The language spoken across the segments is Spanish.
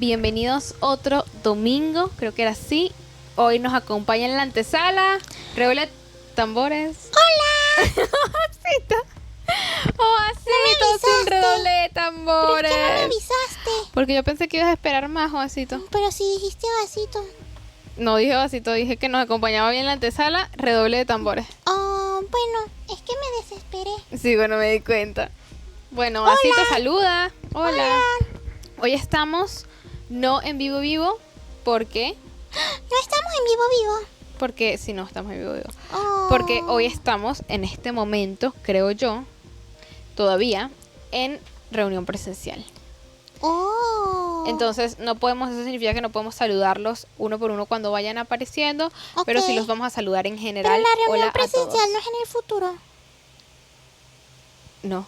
bienvenidos otro domingo, creo que era así. Hoy nos acompaña en la antesala, redoble tambores. ¡Hola! Osito, Osito, sin redoble de tambores. ¿Por qué no me avisaste? Porque yo pensé que ibas a esperar más, Osito. Pero si dijiste vasito. No dije Osito, dije que nos acompañaba bien en la antesala, redoble de tambores. Oh, bueno, es que me desesperé. Sí, bueno, me di cuenta. Bueno, Hola. Osito saluda. Hola. Hola. Hoy estamos no en vivo, porque... No estamos en vivo. Porque si no estamos en vivo. Oh. Porque hoy estamos en este momento, creo yo, todavía en reunión presencial. Oh. Entonces no podemos, eso significa que no podemos saludarlos uno por uno cuando vayan apareciendo, pero sí los vamos a saludar en general. Pero la reunión Hola a presencial todos. no es en el futuro. No,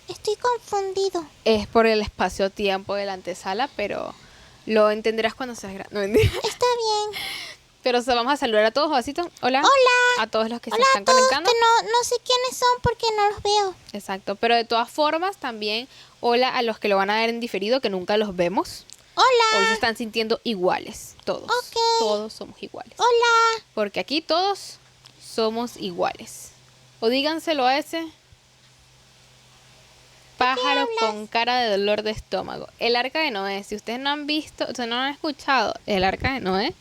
Estoy confundido. es por el espacio-tiempo de la antesala, pero lo entenderás cuando seas grande. No, mentira. Está bien. Pero vamos a saludar a todos, Vasito. Hola. Hola. A todos los que Hola se a están todos conectando. que no sé quiénes son porque no los veo. Exacto, pero de todas formas también hola a los que lo van a ver en diferido, que nunca los vemos. Hola. Hoy se están sintiendo iguales, todos. Ok. Todos somos iguales. Hola. Porque aquí todos somos iguales. O díganselo a ese pájaro hablas? con cara de dolor de estómago. El arca de Noé. Si ustedes no han visto, o sea, no han escuchado el arca de Noé,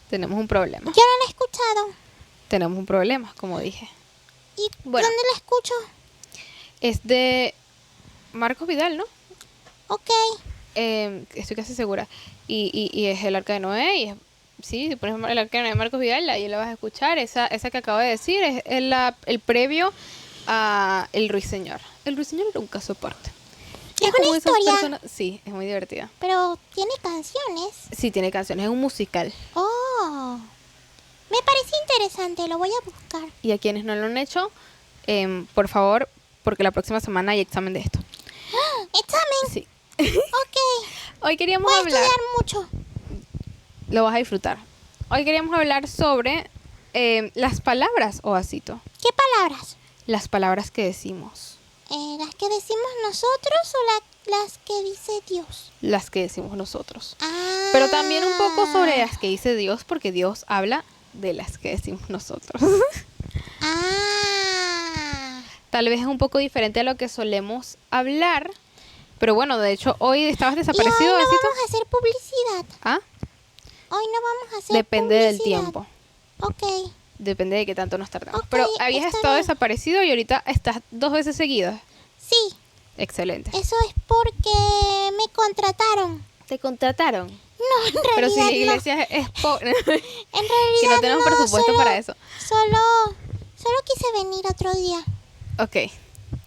tenemos un problema. Yo no la he escuchado. Tenemos un problema, como dije. ¿Y Bueno. dónde la escucho? Es de Marcos Vidal, ¿no? Ok. Estoy casi segura. Y es el arca de Noé. Y es, sí, si pones el arca de Noé de Marcos Vidal, ahí la vas a escuchar. Esa que acabo de decir es el previo a El Ruiseñor. El Ruiseñor era un caso aparte. Es como una esas historia. personas- Sí, es muy divertida. Pero tiene canciones. Sí, tiene canciones, es un musical. Oh. Me parece interesante, lo voy a buscar. Y a quienes no lo han hecho, por favor, porque la próxima semana hay examen de esto. Examen. Sí. Ok. Hoy queríamos Voy a hablar, estudiar mucho. lo vas a disfrutar. Hoy queríamos hablar sobre las palabras, Oasito. ¿Qué palabras? Las palabras que decimos. ¿Las que decimos nosotros o las que dice Dios? Las que decimos nosotros. Ah. Pero también un poco sobre las que dice Dios, porque Dios habla de las que decimos nosotros. Ah. Tal vez es un poco diferente a lo que solemos hablar. Pero bueno, de hecho, hoy estabas desaparecido, Y hoy no Vasito. vamos a hacer publicidad. ¿Ah? Hoy no vamos a hacer Depende del publicidad. tiempo. Ok. Depende de qué tanto nos tardamos. Ok, Pero habías está estado bien. desaparecido y ahorita estás 2 veces seguidas. Sí, Excelente. eso es porque me contrataron. ¿Te contrataron? No, en realidad Pero si la no. iglesia es pobre. En realidad que no tenemos presupuesto solo- para eso. Solo quise venir otro día. Ok.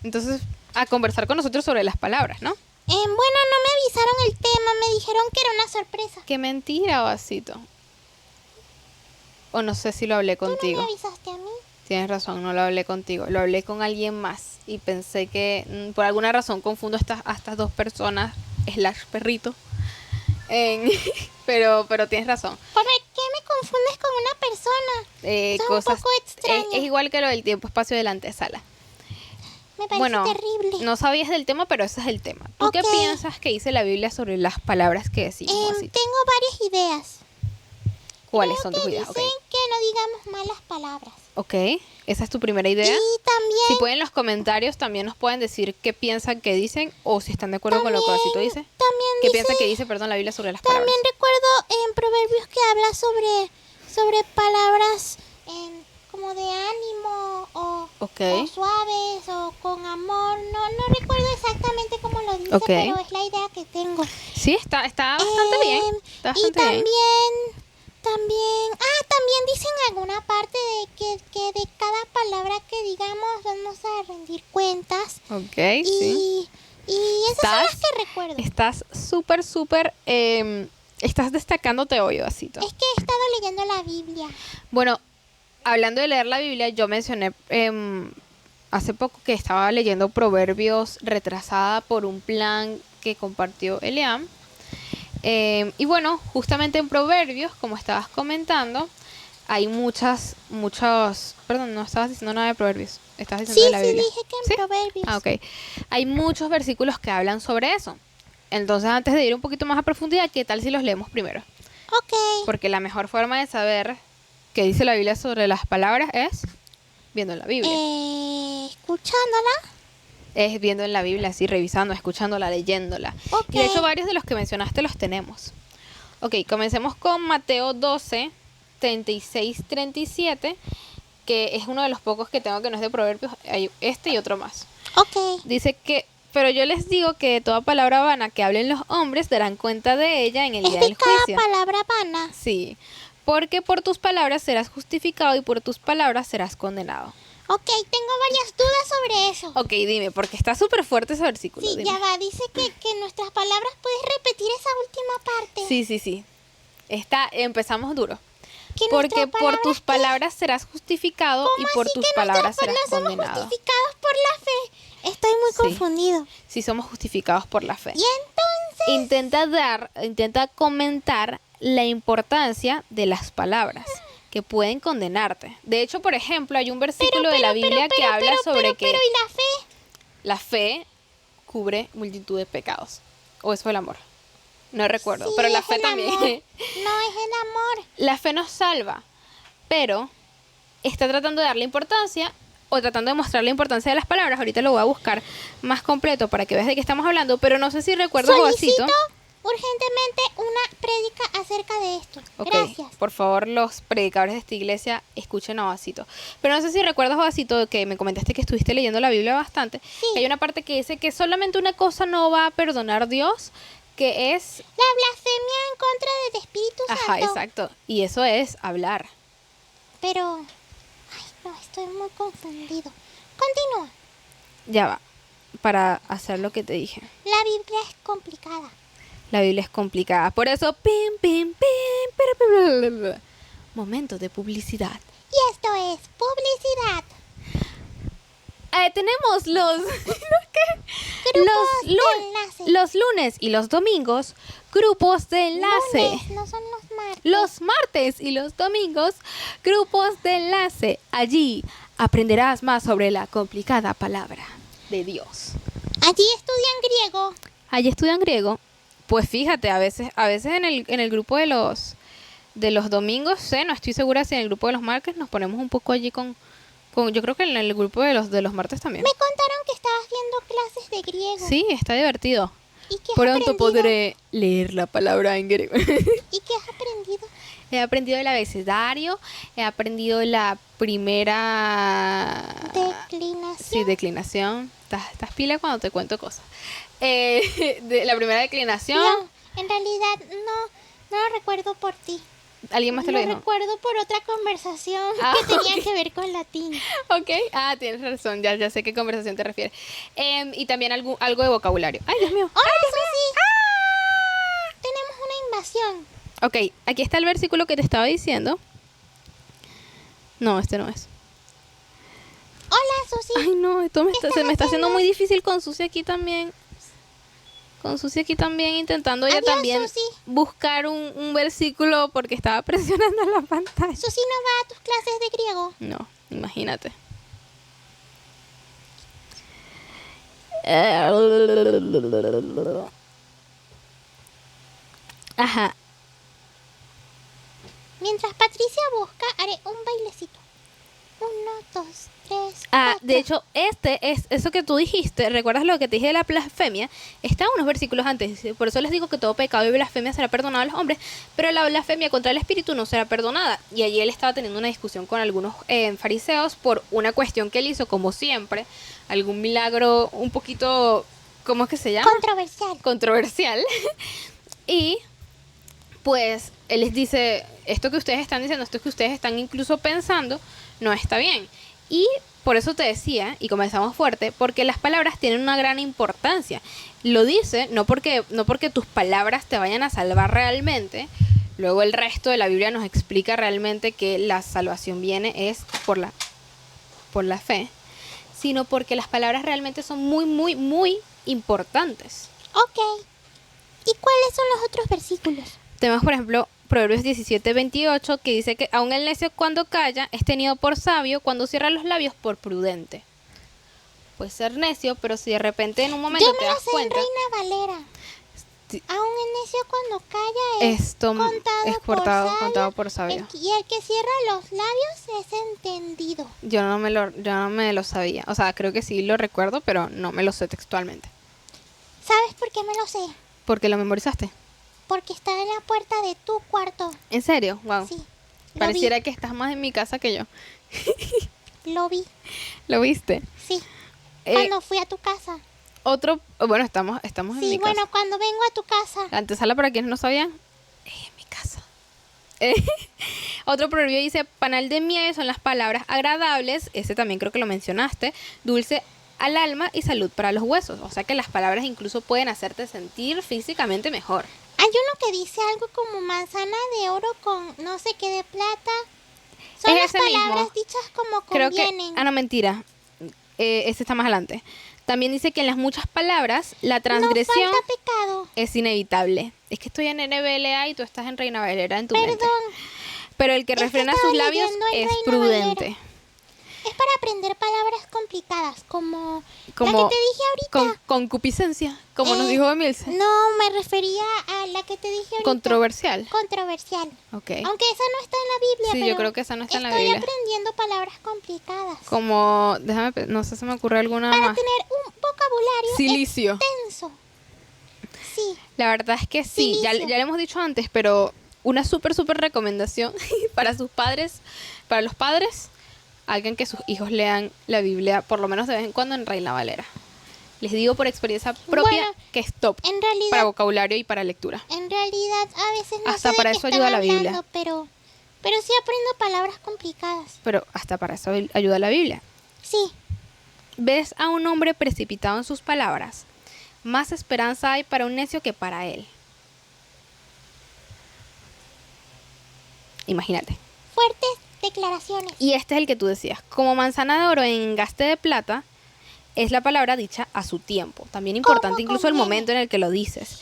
Entonces, a conversar con nosotros sobre las palabras, ¿no? Bueno, no me avisaron el tema, me dijeron que era una sorpresa. Qué mentira, Vasito. O no sé si lo hablé ¿Tú no contigo. me avisaste a mí? Tienes razón, no lo hablé contigo. Lo hablé con alguien más. Y pensé que por alguna razón confundo a estas 2 personas, / perrito. Pero tienes razón. ¿Por qué me confundes con una persona? Eso es un poco extraño. Es igual que lo del tiempo-espacio de la antesala. Me parece Bueno, terrible. no sabías del tema, pero ese es el tema. ¿Tú qué Ok. piensas que dice la Biblia sobre las palabras que decimos? Vasito? Tengo varias ideas. ¿Cuáles Creo son que tus ideas? dicen que no digamos malas palabras. Ok, esa es tu primera idea. Y también, Si pueden en los comentarios también nos pueden decir qué piensan que dicen o si están de acuerdo con lo que Vasito dice. también ¿Qué dice, piensan que dice, la Biblia sobre las palabras? también recuerdo en Proverbios que habla sobre palabras como de ánimo Ok. o suaves o con amor. No recuerdo exactamente cómo lo dice, Ok. pero es la idea que tengo. Sí, está bastante bien. Está Y bastante bien. también dicen alguna parte de que de cada palabra que digamos vamos a rendir cuentas. Ok, sí. Y esas son las que recuerdo. Estás súper, estás destacándote hoy, Vasito. Es que he estado leyendo la Biblia. Bueno, hablando de leer la Biblia, yo mencioné hace poco que estaba leyendo Proverbios retrasada por un plan que compartió Eliam. Y bueno, justamente en Proverbios, como estabas comentando, hay muchos... Perdón, no estabas diciendo nada de Proverbios. Estabas diciendo Sí, de la sí, Biblia. dije que en ¿Sí? Proverbios. Ah, ok. Hay muchos versículos que hablan sobre eso. Entonces, antes de ir un poquito más a profundidad, ¿qué tal si los leemos primero? Ok. Porque la mejor forma de saber qué dice la Biblia sobre las palabras es viendo en la Biblia. Escuchándola. Es viendo en la Biblia, así, revisando, escuchándola, leyéndola. Ok. Y de hecho, varios de los que mencionaste los tenemos. Ok, comencemos con Mateo 12, 36, 37, que es uno de los pocos que tengo que no es de Proverbios. Hay este y otro más. Ok. Dice que, pero yo les digo que de toda palabra vana que hablen los hombres darán cuenta de ella en el Es día de del cada juicio. palabra vana. Sí, porque por tus palabras serás justificado y por tus palabras serás condenado. Ok, tengo varias dudas sobre eso. Ok, dime, porque está súper fuerte ese versículo. Sí, dime. ya va. Dice que nuestras palabras, ¿puedes repetir esa última parte? Sí. Empezamos duro. Que Porque nuestras por tus ¿qué? palabras serás justificado y ¿Cómo por así tus que palabras serás no somos condenado. justificados por la fe? Estoy muy Sí. confundido. Sí, somos justificados por la fe. Y entonces, Intenta comentar la importancia de las palabras que pueden condenarte. De hecho, por ejemplo, hay un versículo de la Biblia que habla sobre que ¿y la fe? la fe cubre multitud de pecados. O eso el amor. No recuerdo, Sí, pero la es fe el también. amor. No, es el amor. La fe nos salva, pero está tratando de darle importancia o tratando de mostrar la importancia de las palabras. Ahorita lo voy a buscar más completo para que veas de qué estamos hablando, pero no sé si recuerdas, Solicito Jovacito. urgentemente una prédica acerca de esto. Ok, Gracias. por favor, los predicadores de esta iglesia escuchen a Jovacito. Pero no sé si recuerdas, Jovacito, que me comentaste que estuviste leyendo la Biblia bastante. Sí. Que hay una parte que dice que solamente una cosa no va a perdonar Dios, que es... La blasfemia en contra del Espíritu Santo. Ajá, exacto. Y eso es hablar. Pero, ay, no, estoy muy confundido. Continúa. Ya va, para hacer lo que te dije. La Biblia es complicada. La Biblia es complicada. Por eso, pim. Momento de publicidad. Y esto es publicidad. Tenemos Grupos de enlace. los lunes y los domingos, grupos de enlace. Lunes, no son los martes. Los martes y los domingos, grupos de enlace. Allí aprenderás más sobre la complicada palabra de Dios. Allí estudian griego. Allí estudian griego. Pues fíjate, a veces en el grupo de los domingos, no estoy segura si en el grupo de los martes nos ponemos un poco allí con yo creo que en el grupo de los martes también. Me contaron que estabas viendo clases de griego. Sí, está divertido. ¿Y qué has Pronto aprendido? podré leer la palabra en griego. ¿Y qué has aprendido? He aprendido el abecedario, he aprendido la primera... Declinación. Sí, declinación. Estás pila cuando te cuento cosas. De la primera declinación. No, en realidad no lo recuerdo por ti. ¿Alguien más te lo dijo? recuerdo por otra conversación que tenía que ver con latín. Ok, tienes razón, ya sé qué conversación te refieres. Y también algo de vocabulario. ¡Ay, Dios mío! ¡Hola, Susi! Tenemos una invasión. Ok, aquí está el versículo que te estaba diciendo. No, este no es. Hola, Susi. Ay, no, esto se me está haciendo haciendo? muy difícil con Susi aquí también. Con Susi aquí también intentando ella Adiós, también Susi. buscar un versículo porque estaba presionando la pantalla. Susi no va a tus clases de griego. No, imagínate. Ajá. Mientras Patricia busca, haré un bailecito. 1, 2, 3, De hecho, eso que tú dijiste, ¿recuerdas lo que te dije de la blasfemia? Está unos versículos antes, por eso les digo que todo pecado y blasfemia será perdonado a los hombres, pero la blasfemia contra el Espíritu no será perdonada. Y allí él estaba teniendo una discusión con algunos fariseos por una cuestión que él hizo, como siempre, algún milagro un poquito, ¿cómo es que se llama? Controversial. Y pues él les dice, esto que ustedes están diciendo, esto que ustedes están incluso pensando, no está bien. Y por eso te decía, y comenzamos fuerte, porque las palabras tienen una gran importancia. Lo dice no porque tus palabras te vayan a salvar realmente. Luego el resto de la Biblia nos explica realmente que la salvación viene es por la fe, sino porque las palabras realmente son muy, muy, muy importantes. Ok. ¿Y cuáles son los otros versículos? Tenemos, por ejemplo, Proverbios 17:28, que dice que aun el necio cuando calla es tenido por sabio, cuando cierra los labios por prudente. Puedes ser necio, pero si de repente en un momento Yo te me la das sé en cuenta... Reina Valera. Sí. A un necio cuando calla es Esto contado por sabio. y el que cierra los labios es entendido. Yo no me lo sabía. O sea, creo que sí lo recuerdo, pero no me lo sé textualmente. ¿Sabes por qué me lo sé? ¿Por qué lo memorizaste? Porque está en la puerta de tu cuarto. ¿En serio? Wow. Sí, lo Pareciera que estás más en mi casa que yo. Lo vi, ¿Lo viste? sí. Eh, Cuando fui a tu casa. bueno, estamos en Sí, mi bueno, casa. cuando vengo a tu casa. La antesala, para quienes no sabían, es en mi casa. Eh, Otro proverbio dice, panal de miel son las palabras agradables, ese también creo que lo mencionaste, dulce al alma y salud para los huesos. O sea que las palabras incluso pueden hacerte sentir físicamente mejor. Hay uno que dice algo como manzana de oro con no sé qué de plata. Son Es las ese mismo. palabras dichas como Creo que... convienen. no, mentira. Este está más adelante. También dice que en las muchas palabras la No transgresión falta pecado. es inevitable. Es que estoy en NBLA y tú estás en Reina Valera en tu mente. Perdón, Pero el que Es que refrena estaba sus labios leyendo en es Reina prudente. Valera. es para aprender palabras complicadas como la Como que te dije ahorita. con concupiscencia, como nos dijo Emilce. No, me refería a la que te dije ahorita. Controversial. Controversial. Ok. Aunque esa no está en la Biblia. Sí, yo pero creo que esa no está en la estoy Biblia. aprendiendo palabras complicadas. Como, no sé si me ocurre alguna Para más. tener un vocabulario Silicio. extenso. Sí. La verdad es que sí, ya Silicio. lo hemos dicho antes, pero una súper recomendación para sus padres, para los padres, hagan que sus hijos lean la Biblia por lo menos de vez en cuando en Reina Valera. Les digo por experiencia propia Bueno, que es top En para realidad, vocabulario y para lectura. a veces no Hasta sé para de qué eso están ayuda la Biblia. hablando, pero sí aprendo palabras complicadas. Pero hasta para eso ayuda la Biblia. Sí. ¿Ves a un hombre precipitado en sus palabras? Más esperanza hay para un necio que para él. Imagínate. Fuertes declaraciones. Y este es el que tú decías. Como manzana de oro en engaste de plata, es la palabra dicha a su tiempo. También importante incluso el conviene? momento en el que lo dices.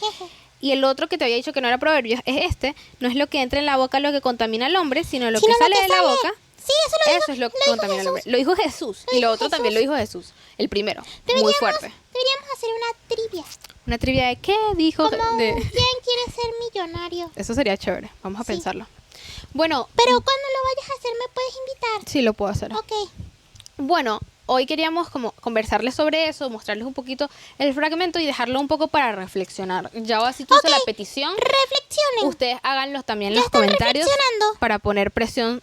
Y el otro que te había dicho que no era proverbios es este. No es lo que entra en la boca lo que contamina al hombre, sino lo Sino que sale de la boca. Sí, eso Eso es lo que contamina al hombre. Lo dijo Jesús. Y lo otro también lo dijo Jesús. El primero. Muy fuerte. Deberíamos hacer una trivia. Una trivia de qué dijo. Como de... ¿quién quiere ser millonario? Eso sería chévere. Vamos a Sí. pensarlo. Bueno, Pero cuando lo vayas a hacer me puedes invitar. sí lo puedo hacer. Ok. Bueno, hoy queríamos como conversarles sobre eso, mostrarles un poquito el fragmento y dejarlo un poco para reflexionar. Ya así tú hice Ok. la petición. Reflexionen. Ustedes háganlos también en Ya los están comentarios reflexionando. para poner presión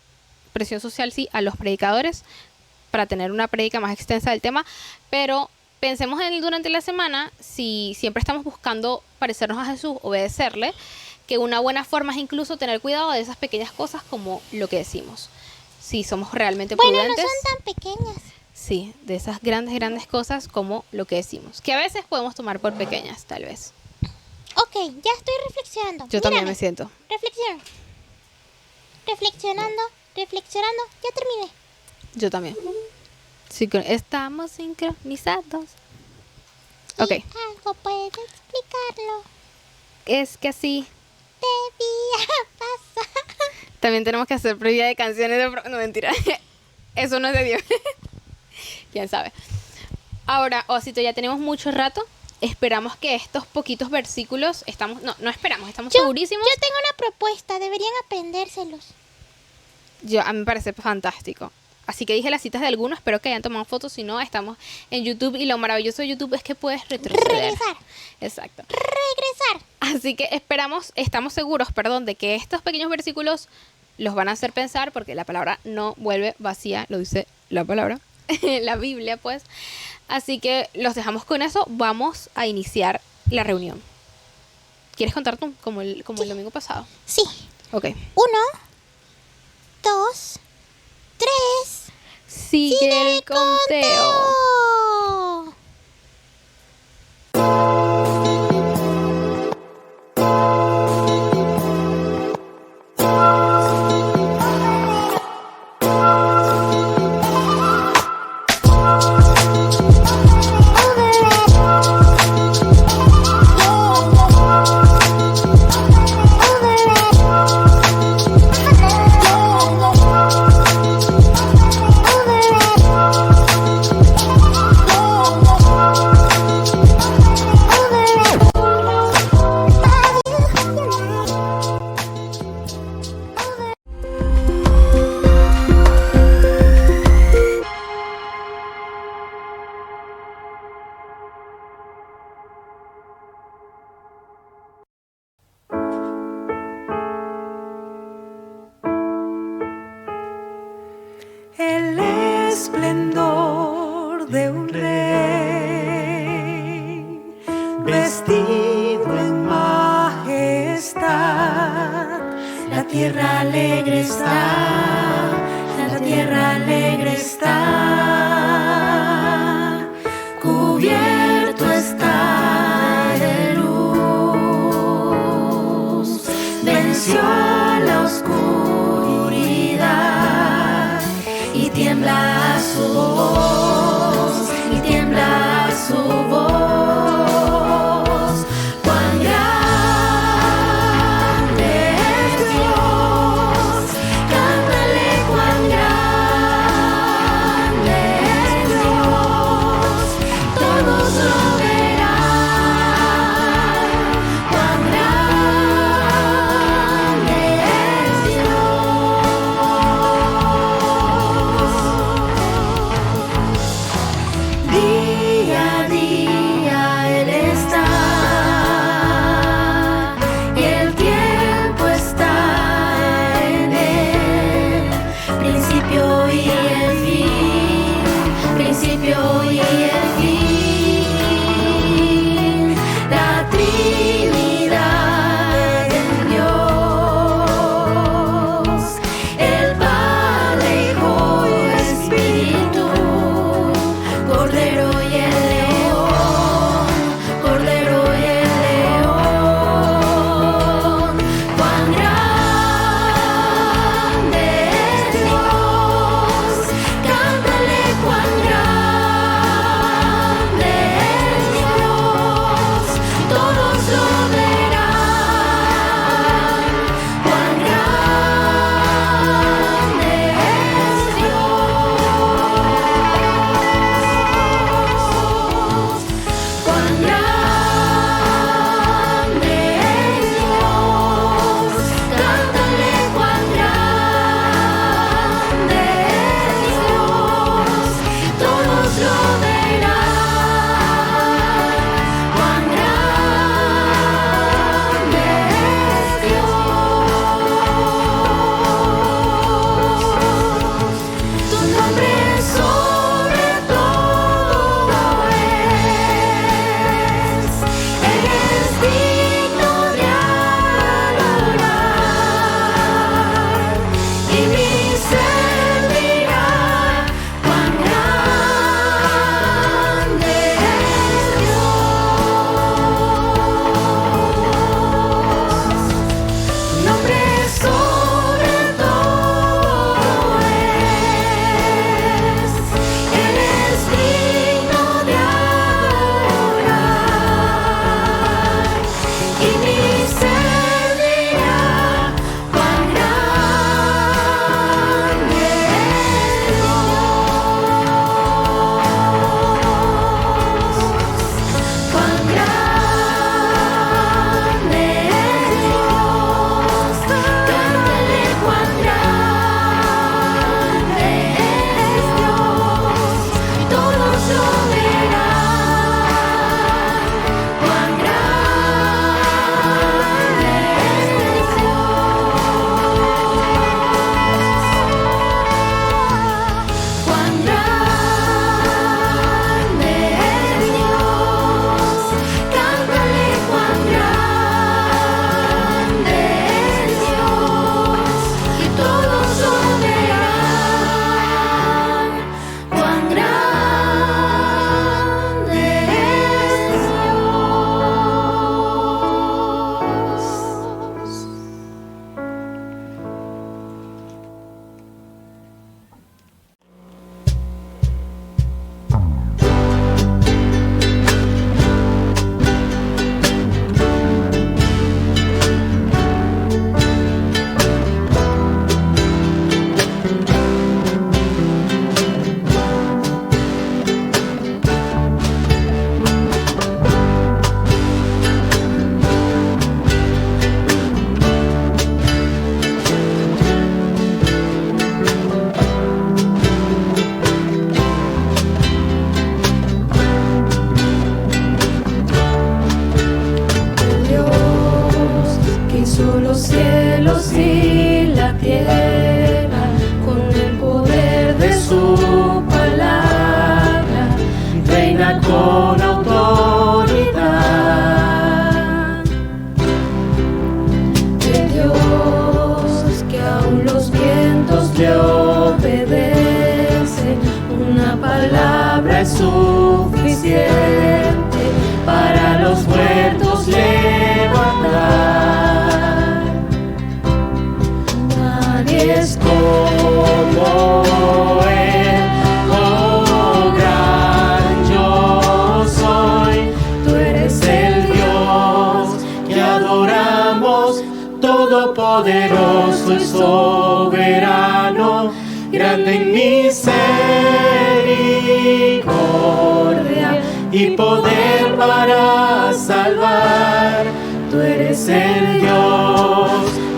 social, sí, a los predicadores para tener una prédica más extensa del tema. Pero pensemos en durante la semana, si siempre estamos buscando parecernos a Jesús, obedecerle, que una buena forma es incluso tener cuidado de esas pequeñas cosas como lo que decimos. Si somos realmente Bueno, no prudentes. son tan pequeñas. Sí, de esas grandes cosas como lo que decimos, que a veces podemos tomar por pequeñas, tal vez. Ok, ya estoy reflexionando. Yo también Mírame. me siento. Reflexión. Reflexionando. Ya terminé. Yo también. Estamos sincronizados. Ok, Y algo puede explicarlo. es que así. Debía pasar. También tenemos que hacer previa de canciones de... No, mentira. Eso no es de Dios. ¿Quién sabe? Ahora, Osito, ya tenemos mucho rato. Esperamos que estos poquitos versículos... No esperamos, estamos segurísimos. Yo tengo una propuesta. Deberían aprendérselos. A mí me parece fantástico. Así que dije las citas de algunos, espero que hayan tomado fotos. Si no, estamos en YouTube y lo maravilloso de YouTube es que puedes retroceder. Regresar. Exacto. Regresar. Así que estamos seguros, de que estos pequeños versículos los van a hacer pensar, porque la palabra no vuelve vacía, lo dice la palabra, la Biblia, pues. Así que los dejamos con eso. Vamos a iniciar la reunión. ¿Quieres contar tú? Como el domingo pasado. Sí. Ok. 1, 2, 3. Sigue el conteo. vestido en majestad. La tierra alegre está, la tierra alegre está, cubierto está de luz, venció la oscuridad y tiembla su voz, y tiembla su voz. Cuán grande es Dios, cántale cuán grande todopoderoso y soberano, grande en misericordia y poder para salvar. Tú eres el Dios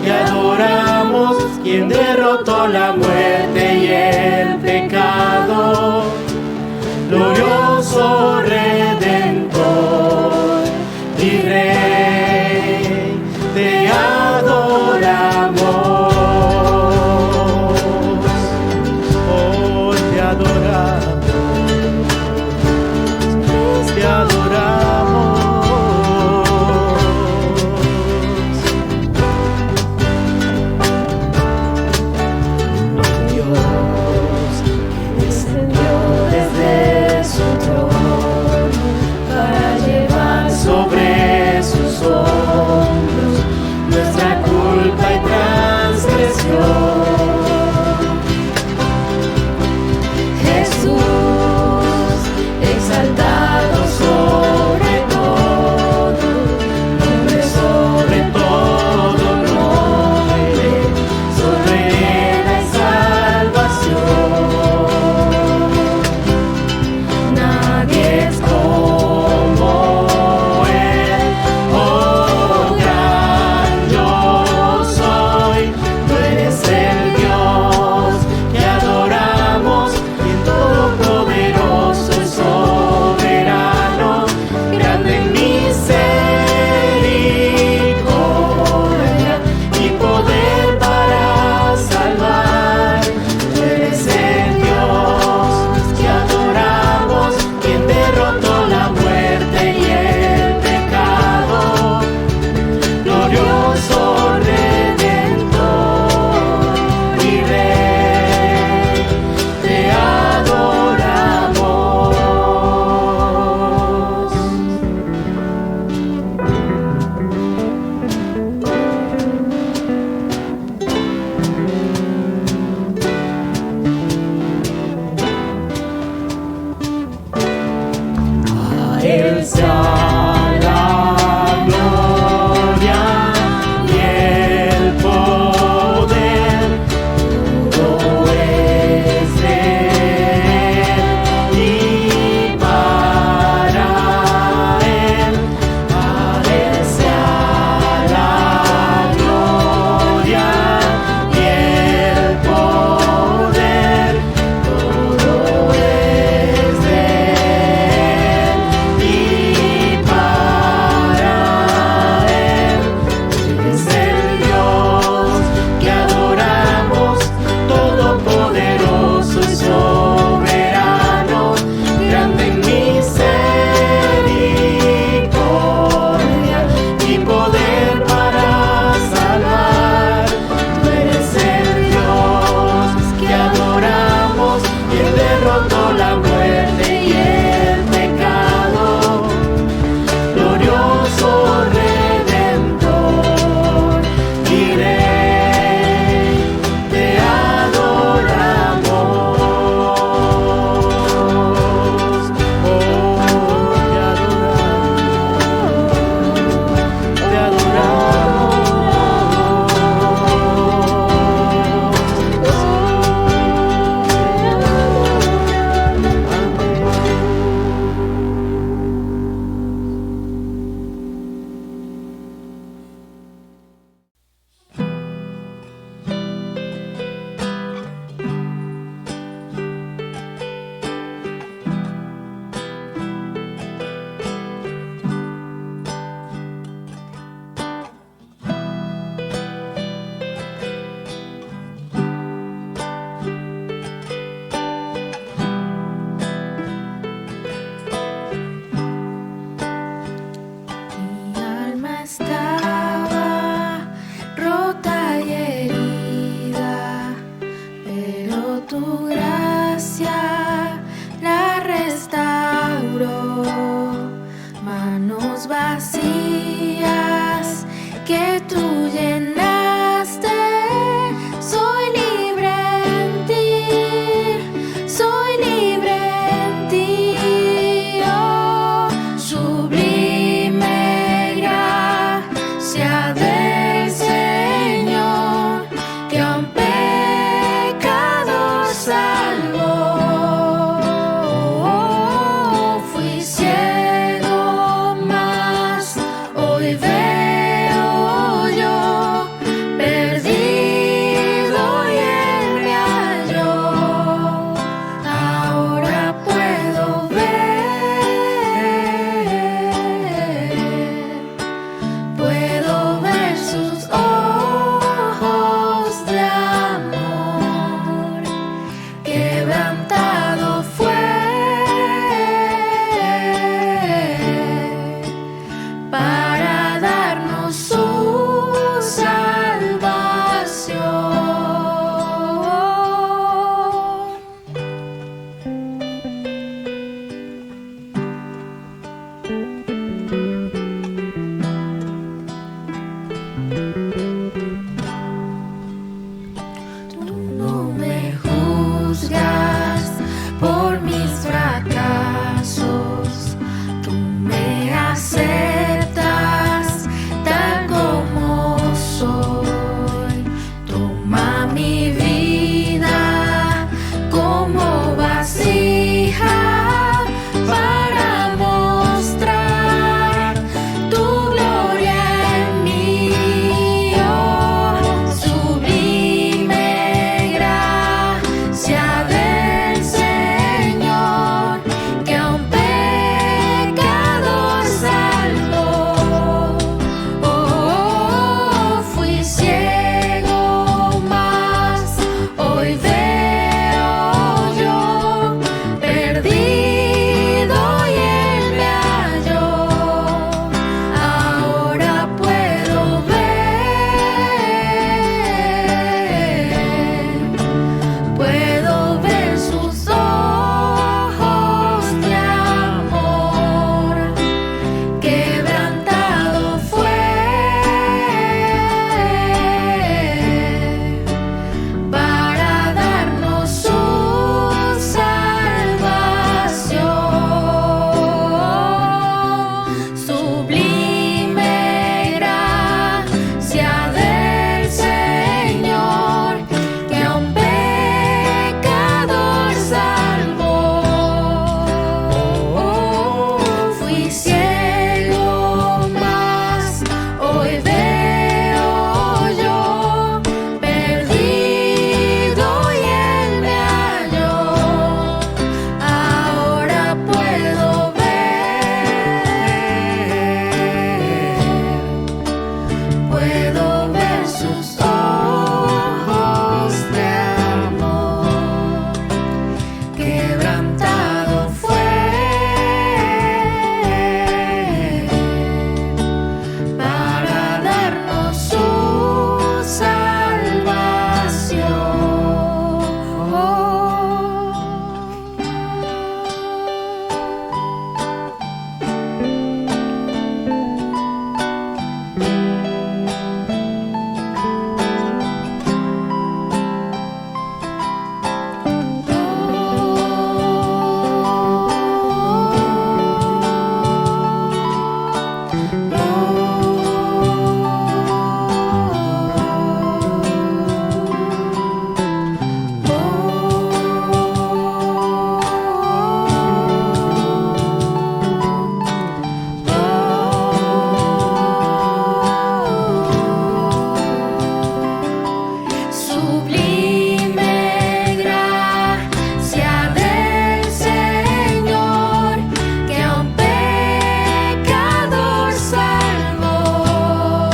que adoramos, quien derrotó la muerte y el pecado. Glorioso Redentor y Rey, te adoramos. Oh, te adoramos, te adoramos. Dios que descendió desde su trono para llevar sobre sus hombros nuestra culpa y transgresión. Jesús, exaltado sobre todo, nombre sobre todo nombre, sobre él hay salvación. Nadie es como él, oh gran yo soy. Tú eres el Dios que adoramos, quien todopoderoso y soberano, grande en misericordia y poder para salvar. Tú eres el Dios que adoramos, quien derrotó la muerte y el pecado. Glorioso Redentor y Rey, te adoramos. A él sea la gloria y el poder, todo es de él y para él. A él sea la gloria y el poder, todo es de él y para él. Es el Dios que adoramos, todopoderoso y soberano, grande en misericordia y poder para salvar. Tú eres el Dios que adoramos, quien derrotó la muerte y el pecado. Glorioso Redentor y Rey, te adoramos. Oh, te adoramos, te Mi alma estaba rota y herida, pero tu gracia la restauró. Manos vacías que tú llenaste, soy libre en ti, soy libre en ti. Oh, sublime gracia del Señor. Tú no me juzgas por mis fracasos, tú me aceptas tal como soy. Toma mi vida como vasija para mostrar tu gloria en mí, oh, sublime gracia del Señor, que a un pecador salvó. Oh, fui ciego, mas hoy veo yo, perdido y Él me halló. Ahora puedo ver sus ojos de amor. Quebrantado fue para darnos su salvación. Sublime gracia del Señor, que a un pecador salvó. Fui ciego, mas hoy veo yo, perdido y Él me halló. Ahora puedo ver sus ojos de amor. Quebrantado fue para darnos su Sublime gracia del Señor, que a un pecador salvó.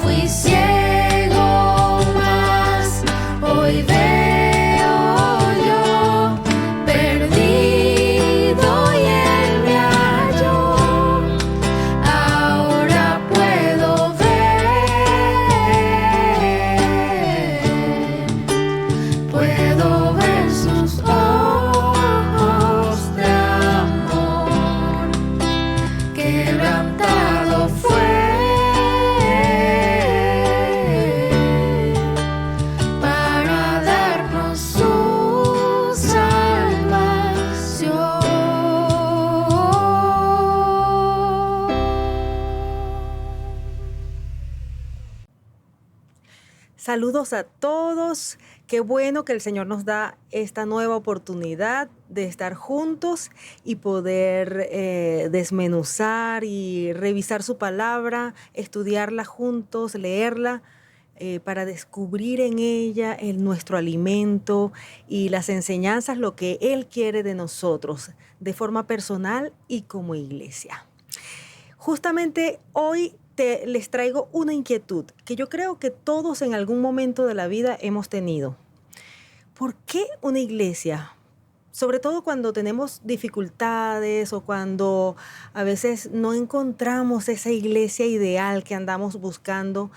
Fui ciego, mas hoy veo yo, perdido y Él me halló. Ahora puedo ver sus ojos de amor. Quebrantado fue para darnos su salvación. Saludos a todos. Qué bueno que el Señor nos da esta nueva oportunidad de estar juntos y poder desmenuzar y revisar su palabra, estudiarla juntos, leerla, para descubrir en ella nuestro alimento y las enseñanzas, lo que Él quiere de nosotros, de forma personal y como iglesia. Justamente hoy les traigo una inquietud que yo creo que todos en algún momento de la vida hemos tenido. ¿Por qué una iglesia? Sobre todo cuando tenemos dificultades o cuando a veces no encontramos esa iglesia ideal que andamos buscando,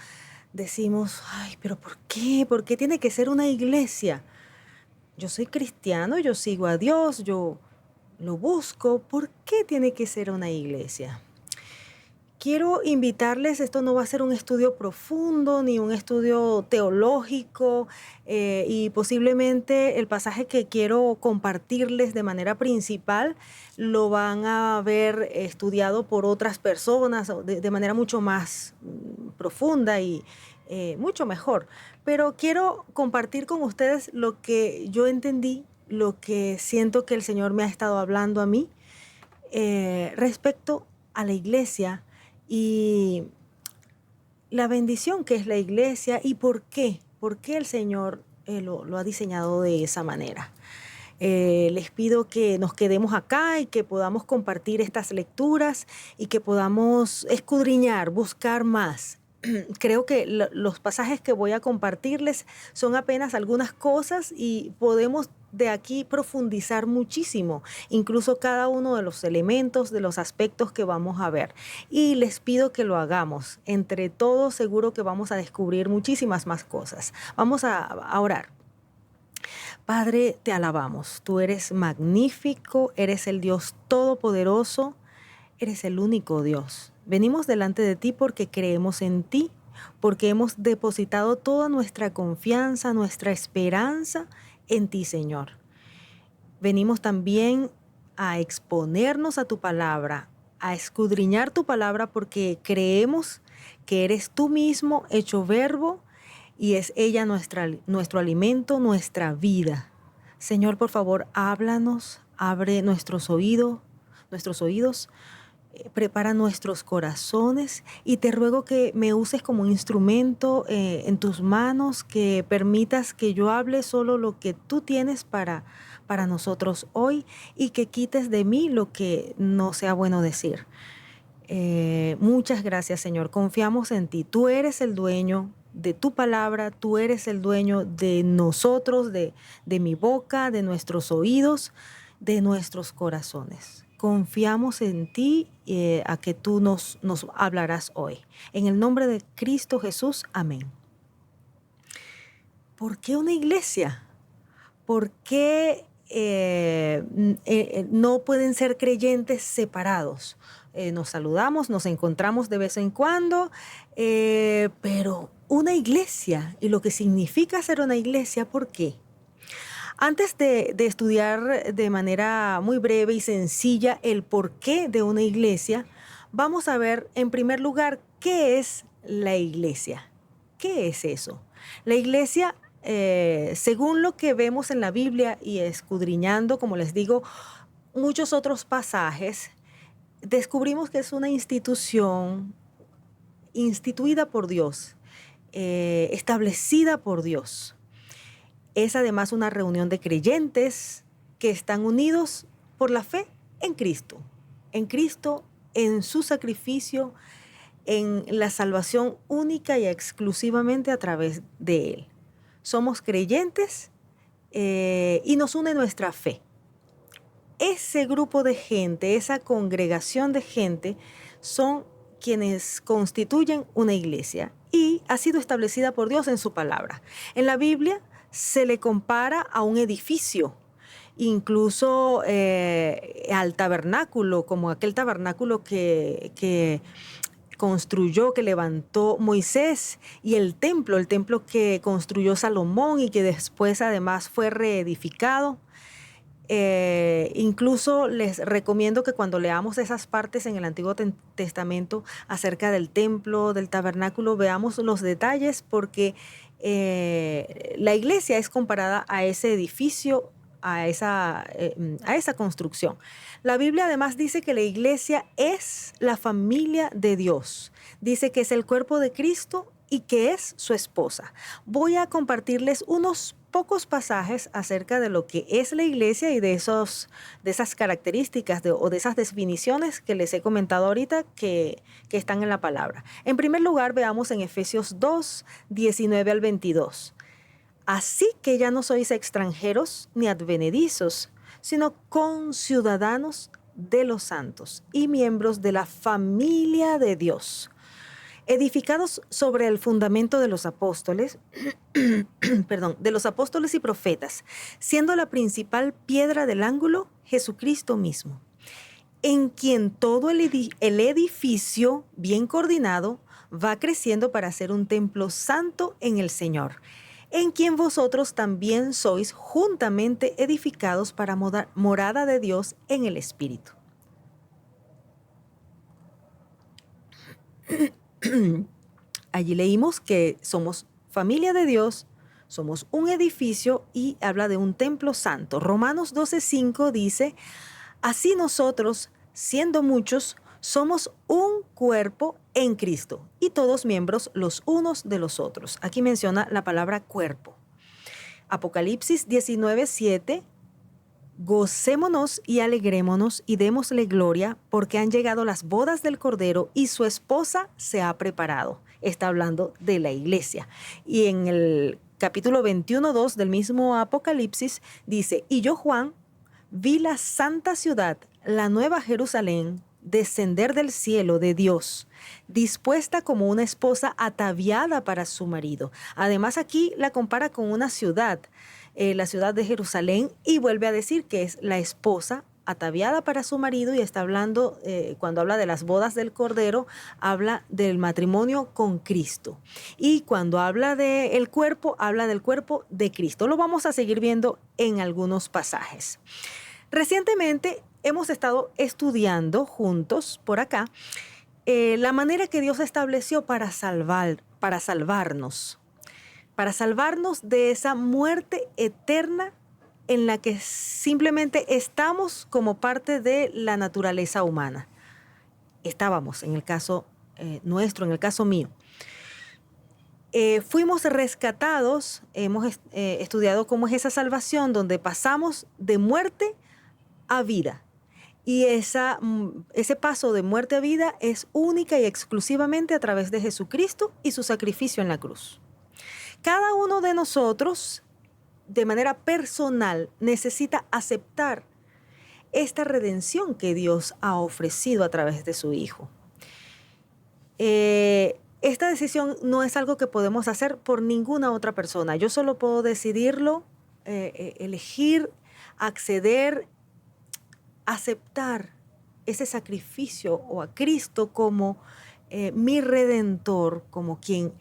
decimos, ay, pero ¿por qué? ¿Por qué tiene que ser una iglesia? Yo soy cristiano, yo sigo a Dios, yo lo busco, ¿por qué tiene que ser una iglesia? Quiero invitarles, esto no va a ser un estudio profundo ni un estudio teológico, y posiblemente el pasaje que quiero compartirles de manera principal lo van a haber estudiado por otras personas de manera mucho más profunda y mucho mejor. Pero quiero compartir con ustedes lo que yo entendí, lo que siento que el Señor me ha estado hablando a mí respecto a la iglesia y la bendición que es la iglesia y por qué el Señor lo ha diseñado de esa manera. Les pido que nos quedemos acá y que podamos compartir estas lecturas y que podamos escudriñar, buscar más. Creo que los pasajes que voy a compartirles son apenas algunas cosas y podemos de aquí profundizar muchísimo, incluso cada uno de los elementos, de los aspectos que vamos a ver. Y les pido que lo hagamos. Entre todos seguro que vamos a descubrir muchísimas más cosas. Vamos a orar. Padre, te alabamos. Tú eres magnífico, eres el Dios todopoderoso, eres el único Dios. Venimos delante de ti porque creemos en ti, porque hemos depositado toda nuestra confianza, nuestra esperanza en ti, Señor. Venimos también a exponernos a tu palabra, a escudriñar tu palabra porque creemos que eres tú mismo hecho verbo y es ella nuestro alimento, nuestra vida. Señor, por favor, háblanos, abre nuestros oídos, prepara nuestros corazones y te ruego que me uses como un instrumento en tus manos, que permitas que yo hable solo lo que tú tienes para nosotros hoy y que quites de mí lo que no sea bueno decir. Muchas gracias, Señor. Confiamos en ti. Tú eres el dueño de tu palabra, tú eres el dueño de nosotros, de mi boca, de nuestros oídos, de nuestros corazones. Confiamos en ti a que tú nos hablarás hoy. En el nombre de Cristo Jesús, amén. ¿Por qué una iglesia? ¿Por qué no pueden ser creyentes separados? Nos saludamos, nos encontramos de vez en cuando, pero una iglesia y lo que significa ser una iglesia, ¿por qué? Antes de estudiar de manera muy breve y sencilla el porqué de una iglesia, vamos a ver en primer lugar qué es la iglesia. ¿Qué es eso? La iglesia, según lo que vemos en la Biblia y escudriñando, como les digo, muchos otros pasajes, descubrimos que es una institución instituida por Dios, establecida por Dios. Es además una reunión de creyentes que están unidos por la fe en Cristo, en su sacrificio, en la salvación única y exclusivamente a través de Él. Somos creyentes y nos une nuestra fe. Ese grupo de gente, esa congregación de gente, son quienes constituyen una iglesia y ha sido establecida por Dios en su palabra. En la Biblia se le compara a un edificio, incluso al tabernáculo, como aquel tabernáculo que construyó, que levantó Moisés, y el templo que construyó Salomón y que después además fue reedificado. Incluso les recomiendo que cuando leamos esas partes en el Antiguo Testamento acerca del templo, del tabernáculo, veamos los detalles porque la iglesia es comparada a ese edificio, a esa construcción. La Biblia además dice que la iglesia es la familia de Dios. Dice que es el cuerpo de Cristo y que es su esposa. Voy a compartirles unos pocos pasajes acerca de lo que es la iglesia y de esas características o de esas definiciones que les he comentado ahorita que están en la palabra. En primer lugar, veamos en Efesios 2, 19 al 22. Así que ya no sois extranjeros ni advenedizos, sino conciudadanos de los santos y miembros de la familia de Dios. edificados sobre el fundamento de los apóstoles, perdón, de los apóstoles y profetas, siendo la principal piedra del ángulo Jesucristo mismo, en quien todo el edificio bien coordinado va creciendo para ser un templo santo en el Señor, en quien vosotros también sois juntamente edificados para morada de Dios en el Espíritu. Allí leímos que somos familia de Dios, somos un edificio y habla de un templo santo. Romanos 12:5 dice, así nosotros, siendo muchos, somos un cuerpo en Cristo y todos miembros los unos de los otros. Aquí menciona la palabra cuerpo. Apocalipsis 19:7, gocémonos y alegrémonos y démosle gloria porque han llegado las bodas del Cordero y su esposa se ha preparado. Está hablando de la iglesia. Y en el capítulo 21:2 del mismo Apocalipsis dice, y yo, Juan, vi la santa ciudad, la nueva Jerusalén, descender del cielo de Dios, dispuesta como una esposa ataviada para su marido. Además, aquí la compara con una ciudad, la ciudad de Jerusalén, y vuelve a decir que es la esposa ataviada para su marido, y está hablando, cuando habla de las bodas del Cordero, habla del matrimonio con Cristo. Y cuando habla del cuerpo, habla del cuerpo de Cristo. Lo vamos a seguir viendo en algunos pasajes. Recientemente hemos estado estudiando juntos por acá la manera que Dios estableció para salvarnos de esa muerte eterna en la que simplemente estamos como parte de la naturaleza humana. Estábamos, en el caso nuestro, en el caso mío. Fuimos rescatados, hemos estudiado cómo es esa salvación donde pasamos de muerte a vida. Y ese paso de muerte a vida es única y exclusivamente a través de Jesucristo y su sacrificio en la cruz. Cada uno de nosotros, de manera personal, necesita aceptar esta redención que Dios ha ofrecido a través de su Hijo. Esta decisión no es algo que podemos hacer por ninguna otra persona. Yo solo puedo decidirlo, elegir, acceder, aceptar ese sacrificio o a Cristo como mi redentor, como quien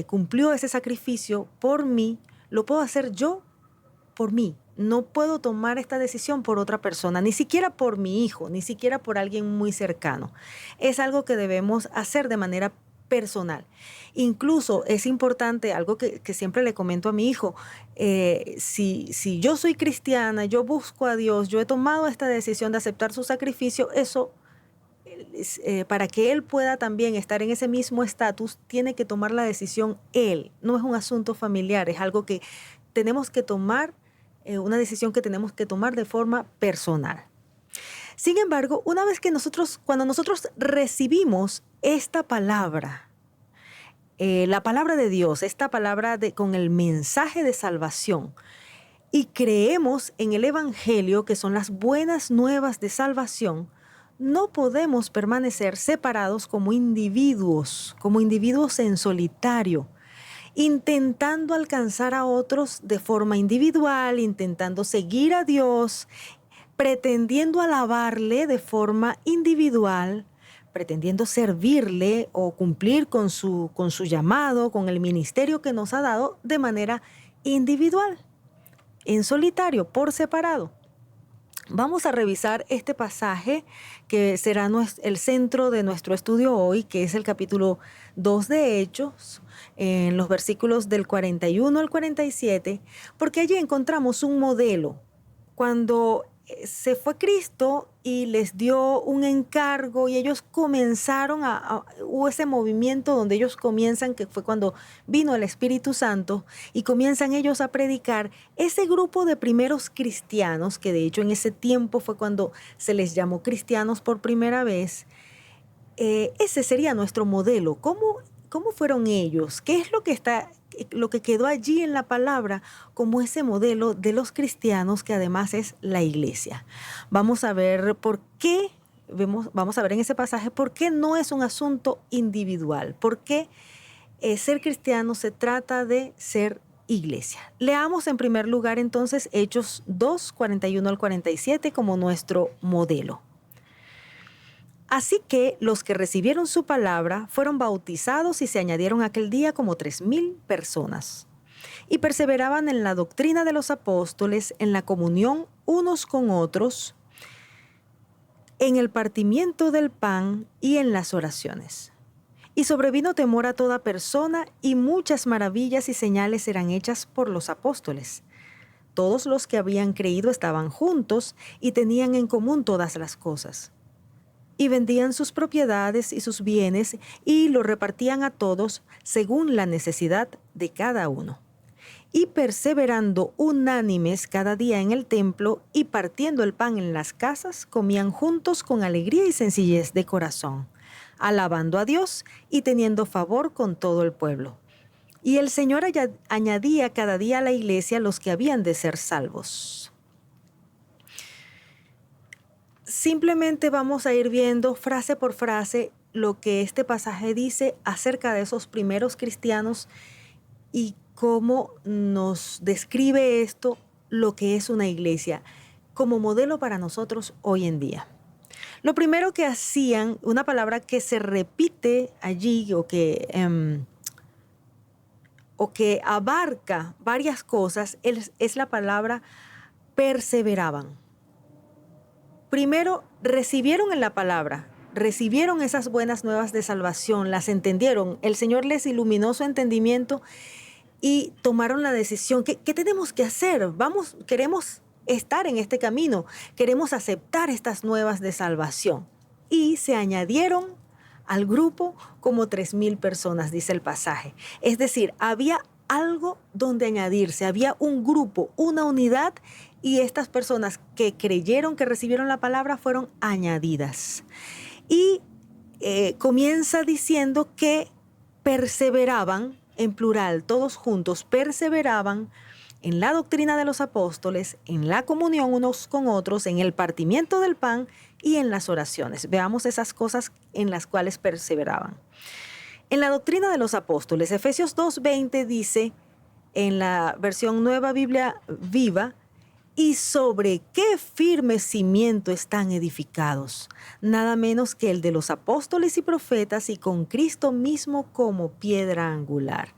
cumplió ese sacrificio por mí. Lo puedo hacer yo por mí. No puedo tomar esta decisión por otra persona, ni siquiera por mi hijo, ni siquiera por alguien muy cercano. Es algo que debemos hacer de manera personal. Incluso es importante, algo que siempre le comento a mi hijo, si yo soy cristiana, yo busco a Dios, yo he tomado esta decisión de aceptar su sacrificio, eso, para que él pueda también estar en ese mismo estatus, tiene que tomar la decisión él. No es un asunto familiar, es algo que tenemos que tomar, una decisión que tenemos que tomar de forma personal. Sin embargo, cuando nosotros recibimos esta palabra, la palabra de Dios, esta palabra con el mensaje de salvación, y creemos en el Evangelio, que son las buenas nuevas de salvación, no podemos permanecer separados como individuos en solitario, intentando alcanzar a otros de forma individual, intentando seguir a Dios, pretendiendo alabarle de forma individual, pretendiendo servirle o cumplir con su llamado, con el ministerio que nos ha dado de manera individual, en solitario, por separado. Vamos a revisar este pasaje que será el centro de nuestro estudio hoy, que es el capítulo 2 de Hechos, en los versículos del 41 al 47, porque allí encontramos un modelo. Cuando se fue Cristo y les dio un encargo y ellos comenzaron hubo ese movimiento donde ellos comienzan, que fue cuando vino el Espíritu Santo, y comienzan ellos a predicar. Ese grupo de primeros cristianos, que de hecho en ese tiempo fue cuando se les llamó cristianos por primera vez, ese sería nuestro modelo. ¿Cómo fueron ellos? ¿Qué es lo que quedó allí en la palabra como ese modelo de los cristianos, que además es la iglesia? Vamos a ver por qué vamos a ver en ese pasaje por qué no es un asunto individual, por qué ser cristiano se trata de ser iglesia. Leamos en primer lugar entonces Hechos 2, 41 al 47 como nuestro modelo. Así que los que recibieron su palabra fueron bautizados y se añadieron aquel día como 3,000 personas. Y perseveraban en la doctrina de los apóstoles, en la comunión unos con otros, en el partimiento del pan y en las oraciones. Y sobrevino temor a toda persona, y muchas maravillas y señales eran hechas por los apóstoles. Todos los que habían creído estaban juntos y tenían en común todas las cosas. Y vendían sus propiedades y sus bienes y lo repartían a todos según la necesidad de cada uno. Y perseverando unánimes cada día en el templo y partiendo el pan en las casas, comían juntos con alegría y sencillez de corazón, alabando a Dios y teniendo favor con todo el pueblo. Y el Señor añadía cada día a la iglesia los que habían de ser salvos. Simplemente vamos a ir viendo frase por frase lo que este pasaje dice acerca de esos primeros cristianos y cómo nos describe esto lo que es una iglesia como modelo para nosotros hoy en día. Lo primero que hacían, una palabra que se repite allí o que abarca varias cosas, es la palabra perseveraban. Primero, recibieron en la palabra, recibieron esas buenas nuevas de salvación, las entendieron, el Señor les iluminó su entendimiento y tomaron la decisión. ¿Qué tenemos que hacer? Queremos estar en este camino, queremos aceptar estas nuevas de salvación. Y se añadieron al grupo como 3,000 personas, dice el pasaje. Es decir, había algo donde añadirse, había un grupo, una unidad, y estas personas que creyeron, que recibieron la palabra, fueron añadidas. Y comienza diciendo que perseveraban, en plural, todos juntos, perseveraban en la doctrina de los apóstoles, en la comunión unos con otros, en el partimiento del pan y en las oraciones. Veamos esas cosas en las cuales perseveraban. En la doctrina de los apóstoles, Efesios 2:20 dice, en la versión Nueva Biblia Viva, ¿y sobre qué firme cimiento están edificados? Nada menos que el de los apóstoles y profetas, y con Cristo mismo como piedra angular.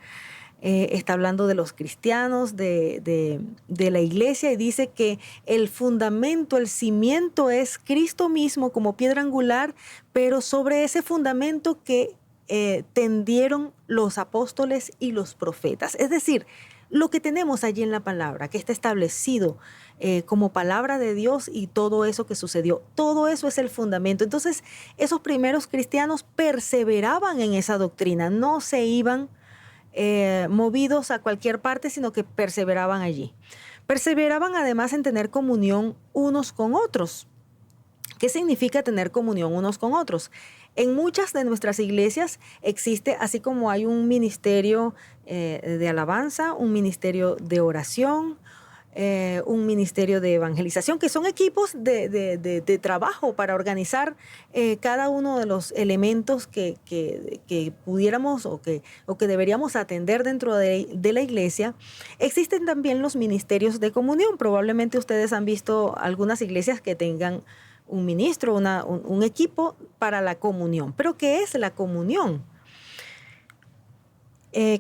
Está hablando de los cristianos, de la iglesia, y dice que el fundamento, el cimiento es Cristo mismo como piedra angular, pero sobre ese fundamento que tendieron los apóstoles y los profetas. Es decir, lo que tenemos allí en la palabra, que está establecido como palabra de Dios, y todo eso que sucedió, todo eso es el fundamento. Entonces, esos primeros cristianos perseveraban en esa doctrina, no se iban movidos a cualquier parte, sino que perseveraban allí. Perseveraban además en tener comunión unos con otros. ¿Qué significa tener comunión unos con otros? En muchas de nuestras iglesias existe, así como hay un ministerio de alabanza, un ministerio de oración, un ministerio de evangelización, que son equipos de trabajo para organizar cada uno de los elementos que pudiéramos o que deberíamos atender dentro de la iglesia. Existen también los ministerios de comunión. Probablemente ustedes han visto algunas iglesias que tengan un ministro, un equipo para la comunión. ¿Pero qué es la comunión?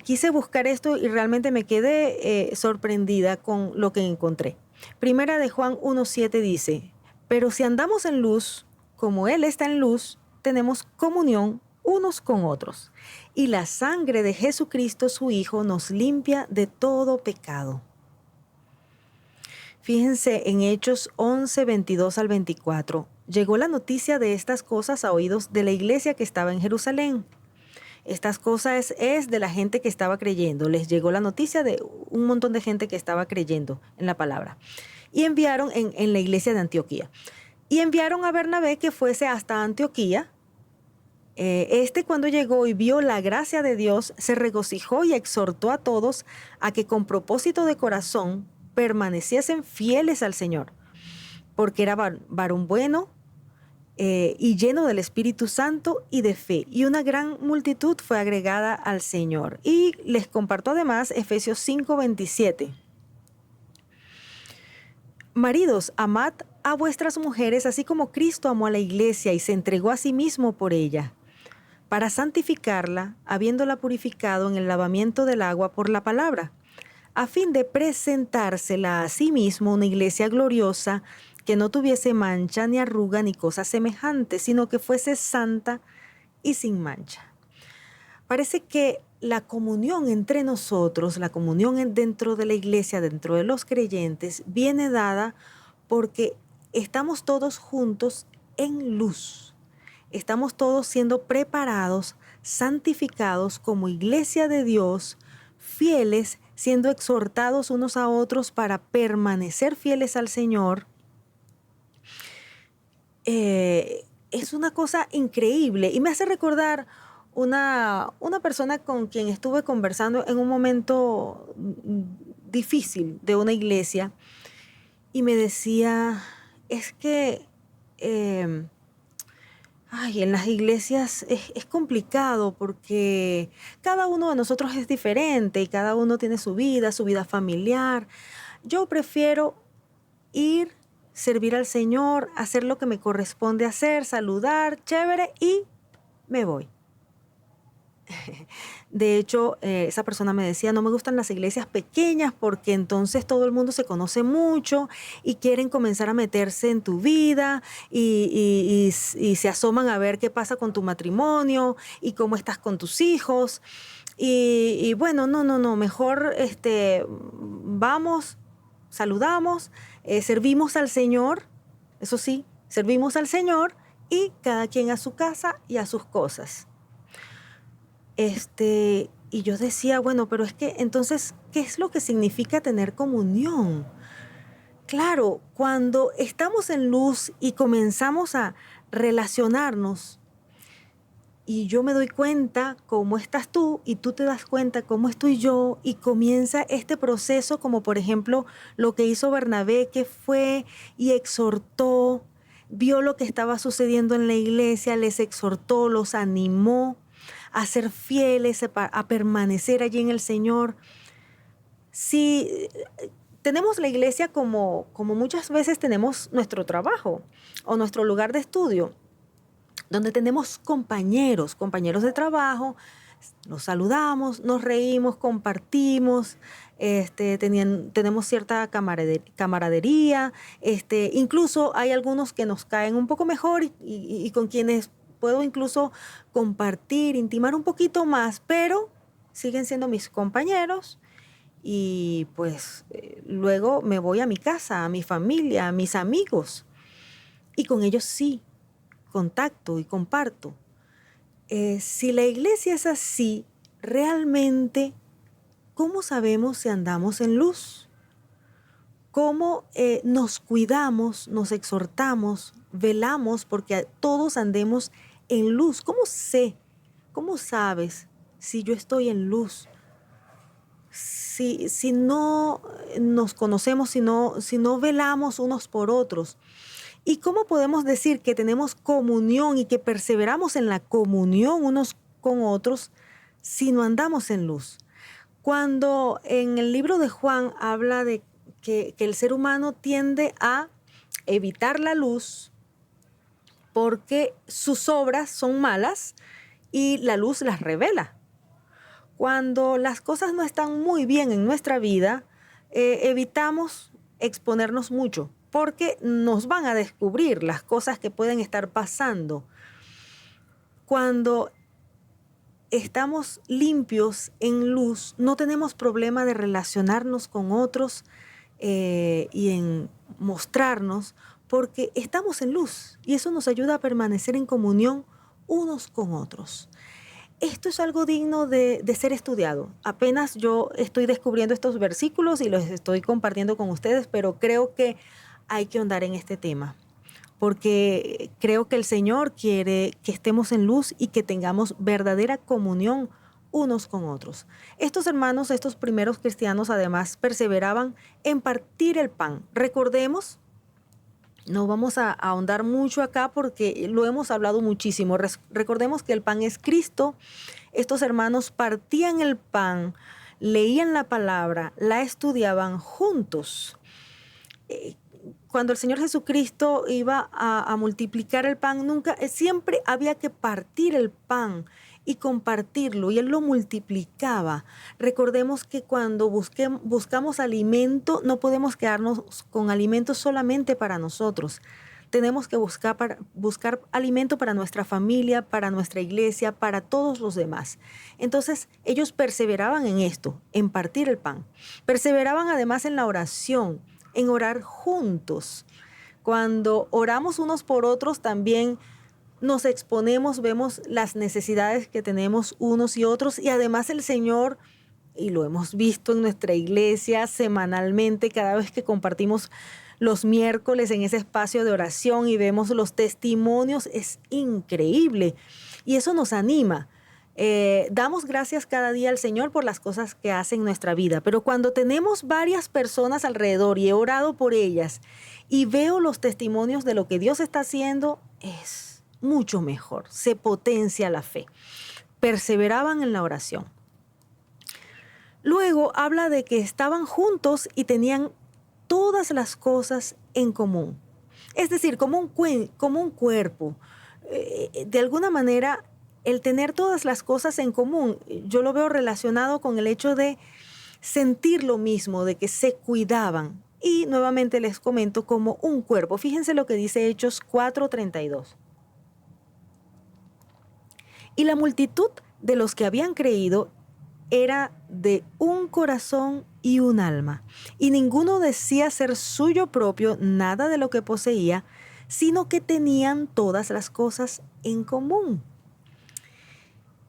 Quise buscar esto y realmente me quedé sorprendida con lo que encontré. Primera de Juan 1:7 dice, pero si andamos en luz, como Él está en luz, tenemos comunión unos con otros. Y la sangre de Jesucristo, su Hijo, nos limpia de todo pecado. Fíjense en Hechos 11:22 al 24. Llegó la noticia de estas cosas a oídos de la iglesia que estaba en Jerusalén. Estas cosas es de la gente que estaba creyendo. Les llegó la noticia de un montón de gente que estaba creyendo en la palabra. Y enviaron en la iglesia de Antioquía. Y enviaron a Bernabé que fuese hasta Antioquía. Cuando llegó y vio la gracia de Dios, se regocijó y exhortó a todos a que con propósito de corazón permaneciesen fieles al Señor, porque era varón bueno y lleno del Espíritu Santo y de fe, y una gran multitud fue agregada al Señor. Y les comparto además Efesios 5:27. Maridos, amad a vuestras mujeres, así como Cristo amó a la iglesia y se entregó a sí mismo por ella, para santificarla, habiéndola purificado en el lavamiento del agua por la palabra, a fin de presentársela a sí mismo una iglesia gloriosa, que no tuviese mancha ni arruga ni cosa semejante, sino que fuese santa y sin mancha. Parece que la comunión entre nosotros, la comunión dentro de la iglesia, dentro de los creyentes, viene dada porque estamos todos juntos en luz. Estamos todos siendo preparados, santificados como iglesia de Dios, fieles, siendo exhortados unos a otros para permanecer fieles al Señor. Es una cosa increíble y me hace recordar una persona con quien estuve conversando en un momento difícil de una iglesia y me decía, es que en las iglesias es complicado porque cada uno de nosotros es diferente y cada uno tiene su vida familiar. Yo prefiero ir, servir al Señor, hacer lo que me corresponde hacer, saludar, chévere, y me voy. De hecho, esa persona me decía, no me gustan las iglesias pequeñas porque entonces todo el mundo se conoce mucho y quieren comenzar a meterse en tu vida y se asoman a ver qué pasa con tu matrimonio y cómo estás con tus hijos. Y bueno, no, mejor vamos, saludamos, servimos al Señor, eso sí, servimos al Señor y cada quien a su casa y a sus cosas. Y yo decía, bueno, pero es que entonces, ¿qué es lo que significa tener comunión? Claro, cuando estamos en luz y comenzamos a relacionarnos, y yo me doy cuenta cómo estás tú, y tú te das cuenta cómo estoy yo, y comienza este proceso, como por ejemplo lo que hizo Bernabé, que fue y exhortó, vio lo que estaba sucediendo en la iglesia, les exhortó, los animó a ser fieles, a permanecer allí en el Señor. Si tenemos la iglesia como muchas veces tenemos nuestro trabajo o nuestro lugar de estudio, donde tenemos compañeros de trabajo, los saludamos, nos reímos, compartimos, tenemos cierta camaradería, incluso hay algunos que nos caen un poco mejor y con quienes puedo incluso compartir, intimar un poquito más, pero siguen siendo mis compañeros y pues luego me voy a mi casa, a mi familia, a mis amigos y con ellos sí contacto y comparto. Si la iglesia es así, realmente, ¿cómo sabemos si andamos en luz? ¿Cómo nos cuidamos, nos exhortamos, velamos porque todos andemos en luz? ¿Cómo sé? ¿Cómo sabes si yo estoy en luz? Si no nos conocemos, si no velamos unos por otros. ¿Y cómo podemos decir que tenemos comunión y que perseveramos en la comunión unos con otros si no andamos en luz? Cuando en el libro de Juan habla de que el ser humano tiende a evitar la luz porque sus obras son malas y la luz las revela. Cuando las cosas no están muy bien en nuestra vida, evitamos exponernos mucho porque nos van a descubrir las cosas que pueden estar pasando. Cuando estamos limpios en luz, no tenemos problema de relacionarnos con otros y en mostrarnos porque estamos en luz y eso nos ayuda a permanecer en comunión unos con otros. Esto es algo digno de ser estudiado. Apenas yo estoy descubriendo estos versículos y los estoy compartiendo con ustedes, pero creo que hay que ahondar en este tema, porque creo que el Señor quiere que estemos en luz y que tengamos verdadera comunión unos con otros. Estos hermanos, estos primeros cristianos, además perseveraban en partir el pan. Recordemos No vamos a ahondar mucho acá porque lo hemos hablado muchísimo. Recordemos que el pan es Cristo. Estos hermanos partían el pan, leían la palabra, la estudiaban juntos. Cuando el Señor Jesucristo iba a multiplicar el pan, siempre había que partir el pan y compartirlo, y Él lo multiplicaba. Recordemos que cuando buscamos alimento, no podemos quedarnos con alimento solamente para nosotros. Tenemos que buscar alimento para nuestra familia, para nuestra iglesia, para todos los demás. Entonces, ellos perseveraban en esto, en partir el pan. Perseveraban además en la oración, en orar juntos. Cuando oramos unos por otros, también nos exponemos, vemos las necesidades que tenemos unos y otros, y además el Señor, y lo hemos visto en nuestra iglesia semanalmente, cada vez que compartimos los miércoles en ese espacio de oración y vemos los testimonios, es increíble y eso nos anima. Damos gracias cada día al Señor por las cosas que hace en nuestra vida, pero cuando tenemos varias personas alrededor y he orado por ellas y veo los testimonios de lo que Dios está haciendo, es mucho mejor, se potencia la fe. Perseveraban en la oración. Luego habla de que estaban juntos y tenían todas las cosas en común. Es decir, como un cuerpo. De alguna manera, el tener todas las cosas en común, yo lo veo relacionado con el hecho de sentir lo mismo, de que se cuidaban. Y nuevamente les comento como un cuerpo. Fíjense lo que dice Hechos 4:32. Y la multitud de los que habían creído era de un corazón y un alma, y ninguno decía ser suyo propio nada de lo que poseía, sino que tenían todas las cosas en común.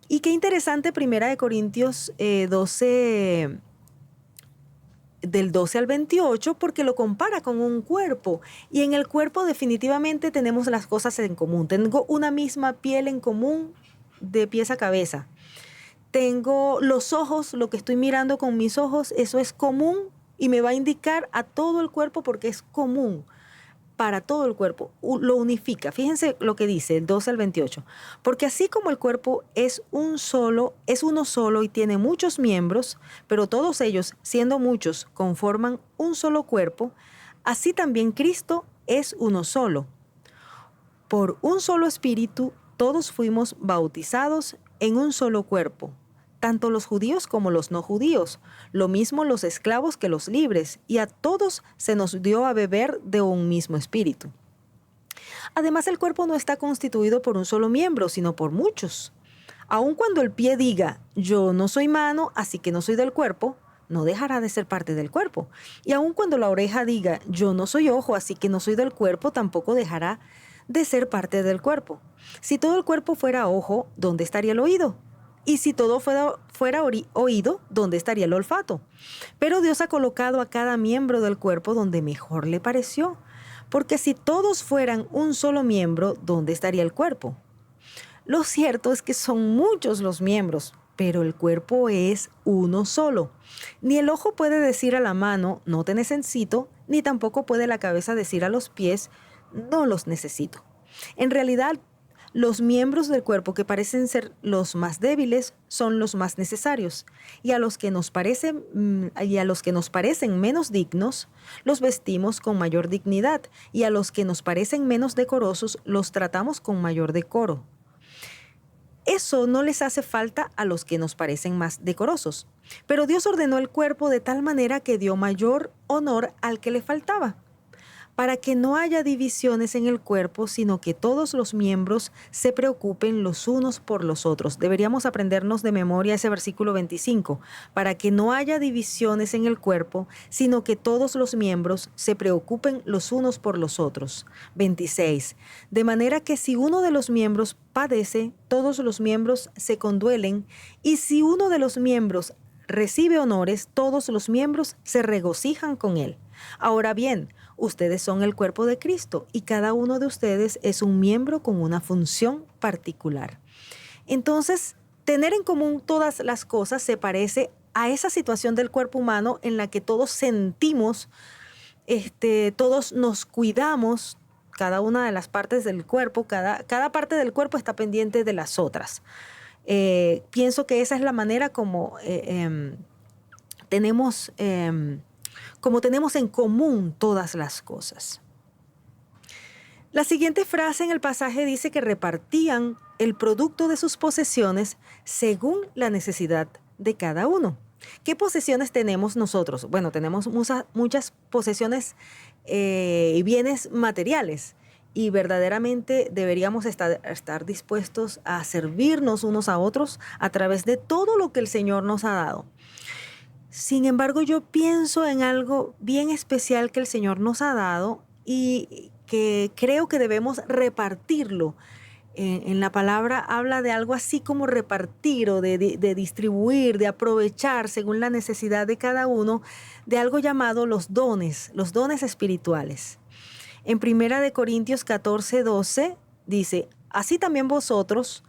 Y qué interesante 1 Corintios 12, del 12 al 28, porque lo compara con un cuerpo, y en el cuerpo definitivamente tenemos las cosas en común. Tengo una misma piel en común de pies a cabeza. Tengo los ojos, lo que estoy mirando con mis ojos, eso es común y me va a indicar a todo el cuerpo porque es común para todo el cuerpo. Lo unifica. Fíjense lo que dice el 12 al 28. Porque así como el cuerpo es uno solo y tiene muchos miembros, pero todos ellos, siendo muchos, conforman un solo cuerpo, así también Cristo es uno solo. Por un solo espíritu, todos fuimos bautizados en un solo cuerpo, tanto los judíos como los no judíos, lo mismo los esclavos que los libres, y a todos se nos dio a beber de un mismo espíritu. Además, el cuerpo no está constituido por un solo miembro, sino por muchos. Aun cuando el pie diga, yo no soy mano, así que no soy del cuerpo, no dejará de ser parte del cuerpo. Y aun cuando la oreja diga, yo no soy ojo, así que no soy del cuerpo, tampoco dejará de ser parte del cuerpo. Si todo el cuerpo fuera ojo, ¿dónde estaría el oído? Y si todo fuera oído, ¿dónde estaría el olfato? Pero Dios ha colocado a cada miembro del cuerpo donde mejor le pareció. Porque si todos fueran un solo miembro, ¿dónde estaría el cuerpo? Lo cierto es que son muchos los miembros, pero el cuerpo es uno solo. Ni el ojo puede decir a la mano, no te necesito, ni tampoco puede la cabeza decir a los pies, no los necesito. En realidad, los miembros del cuerpo que parecen ser los más débiles son los más necesarios, y a los que nos parecen menos dignos, los vestimos con mayor dignidad, y a los que nos parecen menos decorosos, los tratamos con mayor decoro. Eso no les hace falta a los que nos parecen más decorosos, pero Dios ordenó el cuerpo de tal manera que dio mayor honor al que le faltaba, para que no haya divisiones en el cuerpo, sino que todos los miembros se preocupen los unos por los otros. Deberíamos aprendernos de memoria ese versículo 25, para que no haya divisiones en el cuerpo, sino que todos los miembros se preocupen los unos por los otros. 26. De manera que si uno de los miembros padece, todos los miembros se conduelen, y si uno de los miembros recibe honores, todos los miembros se regocijan con él. Ahora bien, ustedes son el cuerpo de Cristo y cada uno de ustedes es un miembro con una función particular. Entonces, tener en común todas las cosas se parece a esa situación del cuerpo humano en la que todos sentimos, todos nos cuidamos, cada una de las partes del cuerpo, cada parte del cuerpo está pendiente de las otras. Pienso que esa es la manera como tenemos en común todas las cosas. La siguiente frase en el pasaje dice que repartían el producto de sus posesiones según la necesidad de cada uno. ¿Qué posesiones tenemos nosotros? Bueno, tenemos muchas posesiones y bienes materiales, y verdaderamente deberíamos estar dispuestos a servirnos unos a otros a través de todo lo que el Señor nos ha dado. Sin embargo, yo pienso en algo bien especial que el Señor nos ha dado y que creo que debemos repartirlo. En la palabra habla de algo así como repartir o de distribuir, de aprovechar según la necesidad de cada uno, de algo llamado los dones espirituales. En 1 Corintios 14:12 dice, así también vosotros,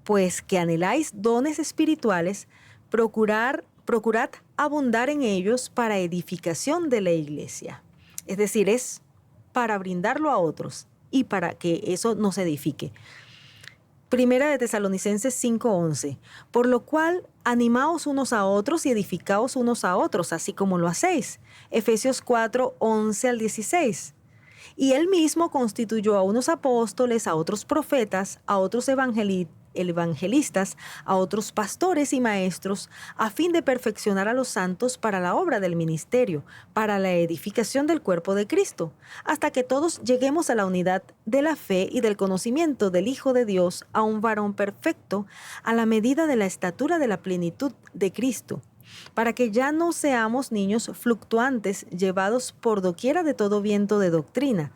pues que anheláis dones espirituales, procurad abundar en ellos para edificación de la iglesia. Es decir, es para brindarlo a otros y para que eso nos edifique. 1 Tesalonicenses 5:11, por lo cual animaos unos a otros y edificaos unos a otros, así como lo hacéis. Efesios 4:11 al 16. Y él mismo constituyó a unos apóstoles, a otros profetas, a otros evangelistas, a otros pastores y maestros, a fin de perfeccionar a los santos para la obra del ministerio, para la edificación del cuerpo de Cristo, hasta que todos lleguemos a la unidad de la fe y del conocimiento del Hijo de Dios, a un varón perfecto, a la medida de la estatura de la plenitud de Cristo, para que ya no seamos niños fluctuantes, llevados por doquiera de todo viento de doctrina,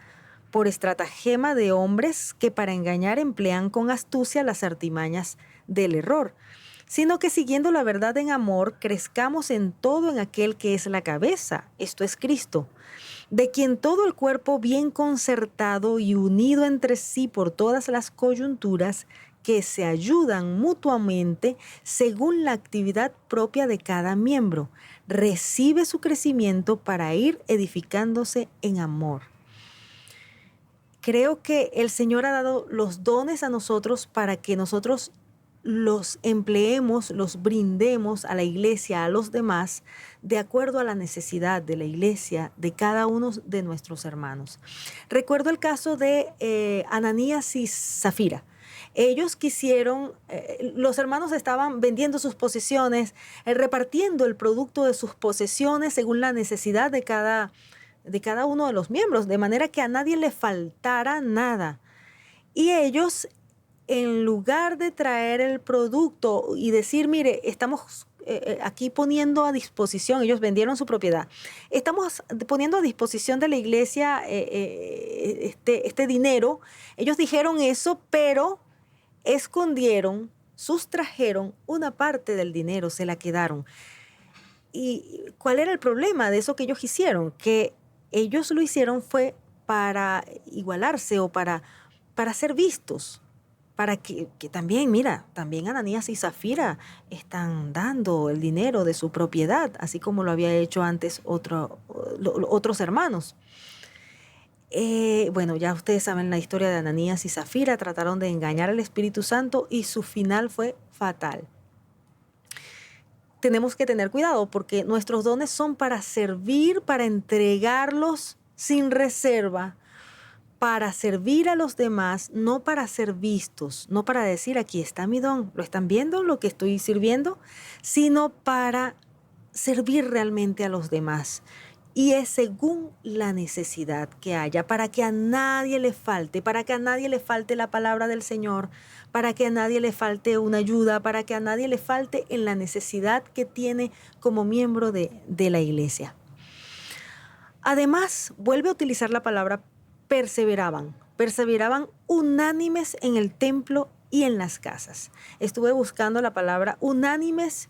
por estratagema de hombres que para engañar emplean con astucia las artimañas del error, sino que siguiendo la verdad en amor, crezcamos en todo en aquel que es la cabeza, esto es Cristo, de quien todo el cuerpo bien concertado y unido entre sí por todas las coyunturas que se ayudan mutuamente según la actividad propia de cada miembro, recibe su crecimiento para ir edificándose en amor. Creo que el Señor ha dado los dones a nosotros para que nosotros los empleemos, los brindemos a la iglesia, a los demás, de acuerdo a la necesidad de la iglesia, de cada uno de nuestros hermanos. Recuerdo el caso de Ananías y Zafira. Ellos quisieron, los hermanos estaban vendiendo sus posesiones, repartiendo el producto de sus posesiones según la necesidad de cada uno de los miembros, de manera que a nadie le faltara nada. Y ellos, en lugar de traer el producto y decir, mire, estamos aquí poniendo a disposición, ellos vendieron su propiedad, estamos poniendo a disposición de la iglesia este dinero, ellos dijeron eso, pero escondieron, sustrajeron una parte del dinero, se la quedaron. ¿Y cuál era el problema de eso que ellos hicieron? Que ellos lo hicieron fue para igualarse o para ser vistos, para que también, mira, también Ananías y Zafira están dando el dinero de su propiedad, así como lo había hecho antes otros hermanos. Bueno, ya ustedes saben la historia de Ananías y Zafira, trataron de engañar al Espíritu Santo y su final fue fatal. Tenemos que tener cuidado porque nuestros dones son para servir, para entregarlos sin reserva, para servir a los demás, no para ser vistos, no para decir aquí está mi don, ¿lo están viendo lo que estoy sirviendo? Sino para servir realmente a los demás. Y es según la necesidad que haya, para que a nadie le falte, para que a nadie le falte la palabra del Señor, para que a nadie le falte una ayuda, para que a nadie le falte en la necesidad que tiene como miembro de la iglesia. Además, vuelve a utilizar la palabra perseveraban unánimes en el templo y en las casas. Estuve buscando la palabra unánimes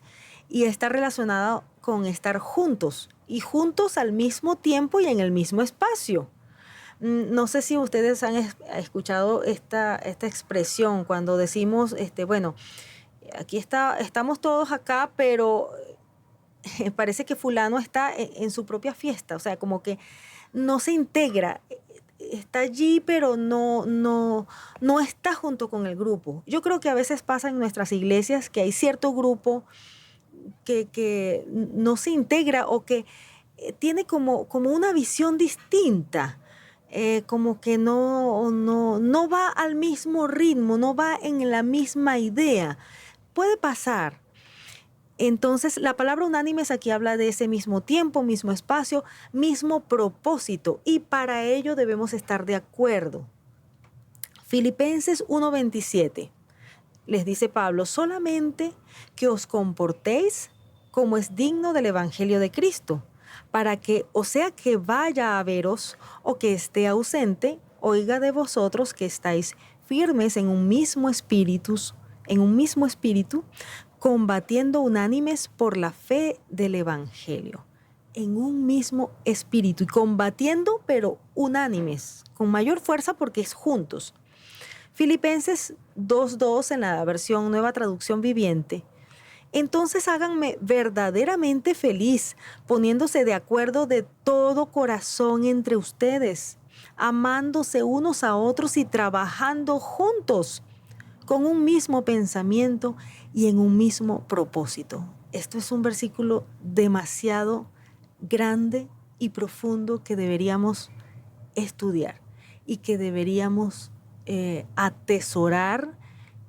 y está relacionada con estar juntos y juntos al mismo tiempo y en el mismo espacio. No sé si ustedes han escuchado esta expresión cuando decimos, bueno, aquí estamos todos acá, pero parece que fulano está en su propia fiesta, o sea, como que no se integra. está allí, pero no está junto con el grupo. Yo creo que a veces pasa en nuestras iglesias que hay cierto grupo que no se integra o que tiene como una visión distinta, como que no va al mismo ritmo, no va en la misma idea. Puede pasar. Entonces, la palabra unánimes aquí habla de ese mismo tiempo, mismo espacio, mismo propósito, y para ello debemos estar de acuerdo. Filipenses 1:27 les dice Pablo: solamente que os comportéis como es digno del Evangelio de Cristo, para que, o sea que vaya a veros o que esté ausente, oiga de vosotros que estáis firmes en un mismo espíritu, combatiendo unánimes por la fe del Evangelio. En un mismo espíritu y combatiendo, pero unánimes, con mayor fuerza porque es juntos. Filipenses 2:2 en la versión Nueva Traducción Viviente. Entonces háganme verdaderamente feliz, poniéndose de acuerdo de todo corazón entre ustedes, amándose unos a otros y trabajando juntos, con un mismo pensamiento y en un mismo propósito. Esto es un versículo demasiado grande y profundo que deberíamos estudiar y que deberíamos atesorar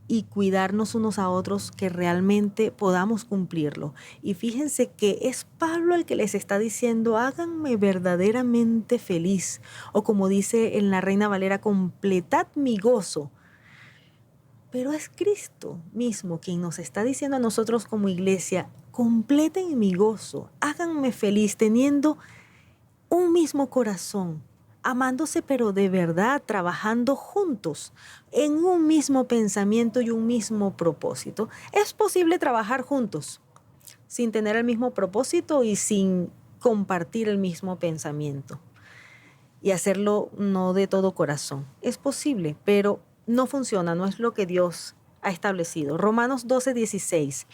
y cuidarnos unos a otros, que realmente podamos cumplirlo. Y fíjense que es Pablo el que les está diciendo: háganme verdaderamente feliz, o como dice en la Reina Valera, completad mi gozo. Pero es Cristo mismo quien nos está diciendo a nosotros como iglesia: completen mi gozo, háganme feliz teniendo un mismo corazón, amándose pero de verdad, trabajando juntos en un mismo pensamiento y un mismo propósito. Es posible trabajar juntos sin tener el mismo propósito y sin compartir el mismo pensamiento y hacerlo no de todo corazón. Es posible, pero no funciona, no es lo que Dios ha establecido. Romanos 12:16.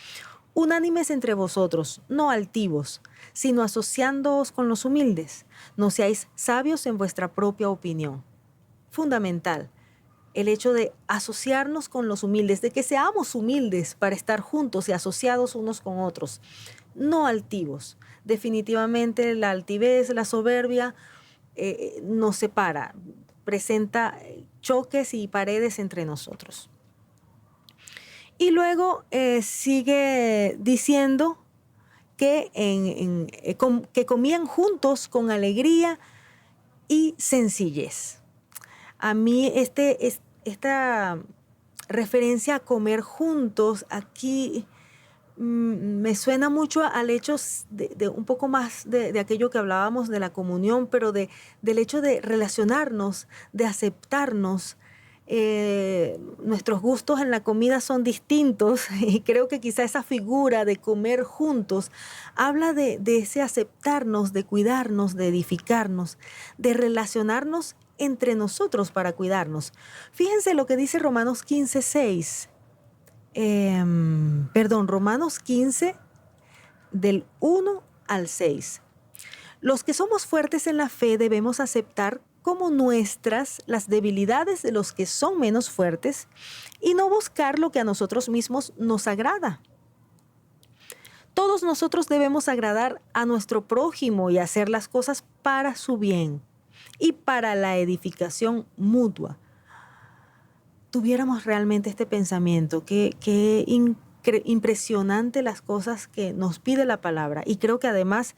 Unánimes entre vosotros, no altivos, sino asociándoos con los humildes. No seáis sabios en vuestra propia opinión. Fundamental, el hecho de asociarnos con los humildes, de que seamos humildes para estar juntos y asociados unos con otros. No altivos. Definitivamente la altivez, la soberbia nos separa, presenta choques y paredes entre nosotros. Y luego sigue diciendo que, que comían juntos con alegría y sencillez. A mí esta referencia a comer juntos aquí me suena mucho al hecho de un poco más de aquello que hablábamos de la comunión, pero del hecho de relacionarnos, de aceptarnos. Nuestros gustos en la comida son distintos y creo que quizá esa figura de comer juntos habla de ese aceptarnos, de cuidarnos, de edificarnos, de relacionarnos entre nosotros para cuidarnos. Fíjense lo que dice Romanos 15:6. Romanos 15 del 1 al 6. Los que somos fuertes en la fe debemos aceptar como nuestras las debilidades de los que son menos fuertes y no buscar lo que a nosotros mismos nos agrada. Todos nosotros debemos agradar a nuestro prójimo y hacer las cosas para su bien y para la edificación mutua. Tuviéramos realmente este pensamiento, que impresionante las cosas que nos pide la palabra, y creo que además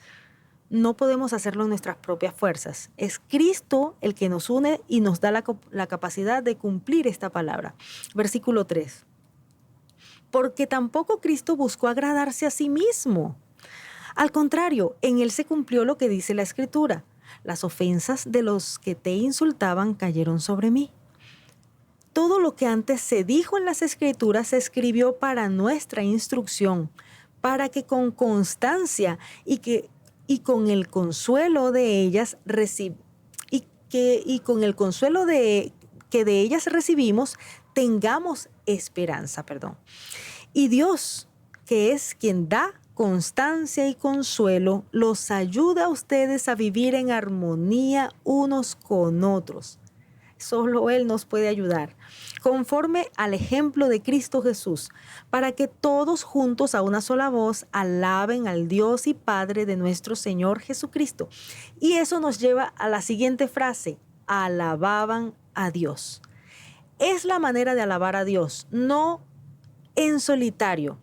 no podemos hacerlo en nuestras propias fuerzas. Es Cristo el que nos une y nos da la capacidad de cumplir esta palabra. Versículo 3. Porque tampoco Cristo buscó agradarse a sí mismo. Al contrario, en él se cumplió lo que dice la Escritura: las ofensas de los que te insultaban cayeron sobre mí. Todo lo que antes se dijo en las Escrituras se escribió para nuestra instrucción, para que con constancia y con el consuelo de ellas que de ellas recibimos, tengamos esperanza. Y Dios, que es quien da constancia y consuelo los ayuda a ustedes a vivir en armonía unos con otros. Solo Él nos puede ayudar, conforme al ejemplo de Cristo Jesús, para que todos juntos a una sola voz alaben al Dios y Padre de nuestro Señor Jesucristo. Y eso nos lleva a la siguiente frase: alababan a Dios. Es la manera de alabar a Dios, no en solitario,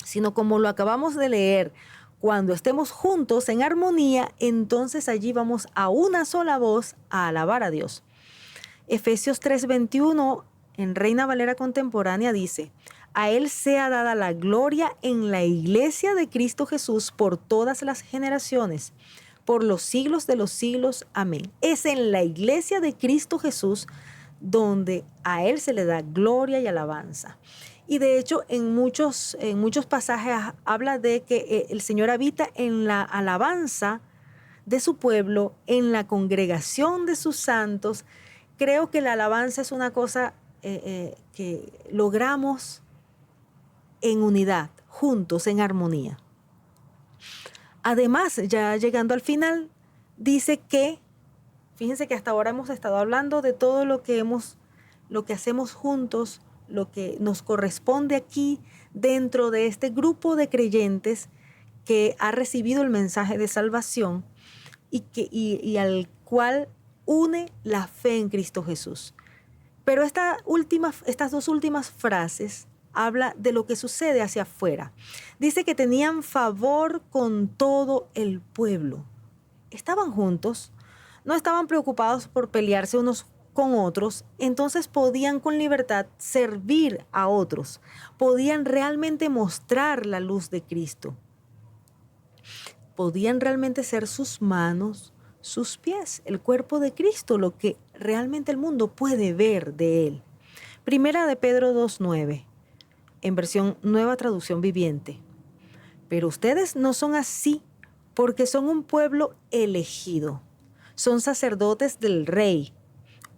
sino como lo acabamos de leer, cuando estemos juntos en armonía, entonces allí vamos a una sola voz a alabar a Dios. Efesios 3:21 en Reina Valera Contemporánea dice: a Él sea dada la gloria en la iglesia de Cristo Jesús por todas las generaciones, por los siglos de los siglos. Amén. Es en la iglesia de Cristo Jesús donde a Él se le da gloria y alabanza. Y de hecho en muchos pasajes habla de que el Señor habita en la alabanza de su pueblo, en la congregación de sus santos. Creo que la alabanza es una cosa que logramos en unidad, juntos, en armonía. Además, ya llegando al final, dice que, fíjense que hasta ahora hemos estado hablando de todo lo que hacemos juntos, lo que nos corresponde aquí dentro de este grupo de creyentes que ha recibido el mensaje de salvación y al cual une la fe en Cristo Jesús. Pero estas dos últimas frases habla de lo que sucede hacia afuera. Dice que tenían favor con todo el pueblo. Estaban juntos, no estaban preocupados por pelearse unos con otros, entonces podían con libertad servir a otros, podían realmente mostrar la luz de Cristo, podían realmente ser sus manos, sus pies, el cuerpo de Cristo, lo que realmente el mundo puede ver de Él. Primera de Pedro 2:9, en versión Nueva Traducción Viviente. Pero ustedes no son así, porque son un pueblo elegido, son sacerdotes del Rey,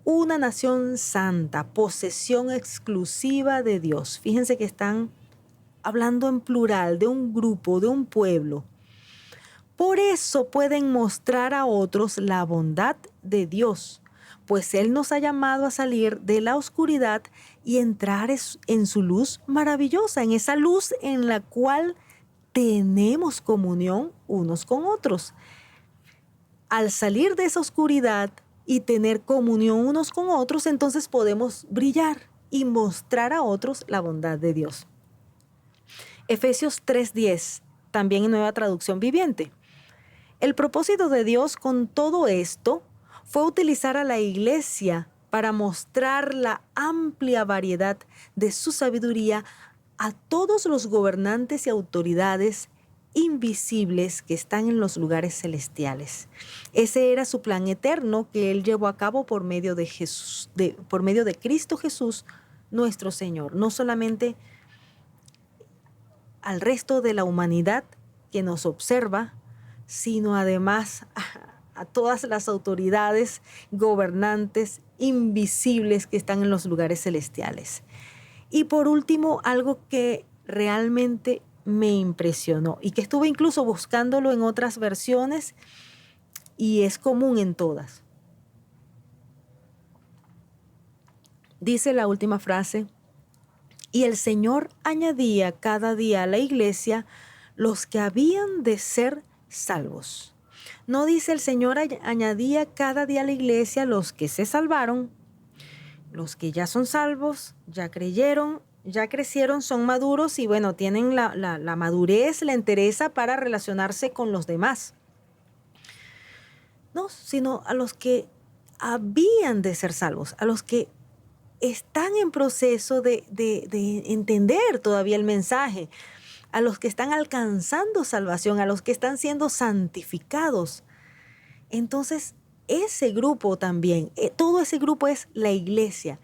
una nación santa, posesión exclusiva de Dios. Fíjense que están hablando en plural de un grupo, de un pueblo. Por eso pueden mostrar a otros la bondad de Dios, pues Él nos ha llamado a salir de la oscuridad y entrar en su luz maravillosa, en esa luz en la cual tenemos comunión unos con otros. Al salir de esa oscuridad y tener comunión unos con otros, entonces podemos brillar y mostrar a otros la bondad de Dios. Efesios 3:10, también en Nueva Traducción Viviente. El propósito de Dios con todo esto fue utilizar a la iglesia para mostrar la amplia variedad de su sabiduría a todos los gobernantes y autoridades invisibles que están en los lugares celestiales. Ese era su plan eterno que Él llevó a cabo por medio de Jesús, por medio de Cristo Jesús, nuestro Señor. No solamente al resto de la humanidad que nos observa, sino además a todas las autoridades, gobernantes invisibles que están en los lugares celestiales. Y por último, algo que realmente me impresionó y que estuve incluso buscándolo en otras versiones y es común en todas. Dice la última frase: y el Señor añadía cada día a la iglesia los que habían de ser salvos. No dice el Señor añadía cada día a la iglesia los que se salvaron, los que ya son salvos, ya creyeron, ya crecieron, son maduros y bueno, tienen la madurez, la entereza para relacionarse con los demás. No, sino a los que habían de ser salvos, a los que están en proceso de entender todavía el mensaje, a los que están alcanzando salvación, a los que están siendo santificados. Entonces, ese grupo también, todo ese grupo es la iglesia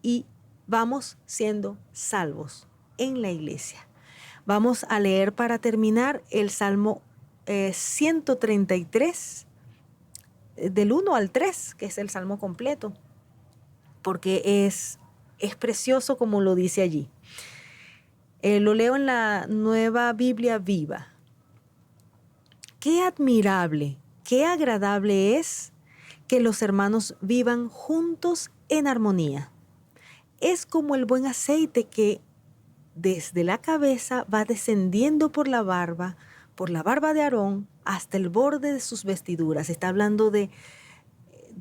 y vamos siendo salvos en la iglesia. Vamos a leer para terminar el Salmo 133, del 1 al 3, que es el Salmo completo, porque es precioso como lo dice allí. Lo leo en la Nueva Biblia Viva. Qué admirable, qué agradable es que los hermanos vivan juntos en armonía. Es como el buen aceite que desde la cabeza va descendiendo por la barba de Aarón, hasta el borde de sus vestiduras. Está hablando de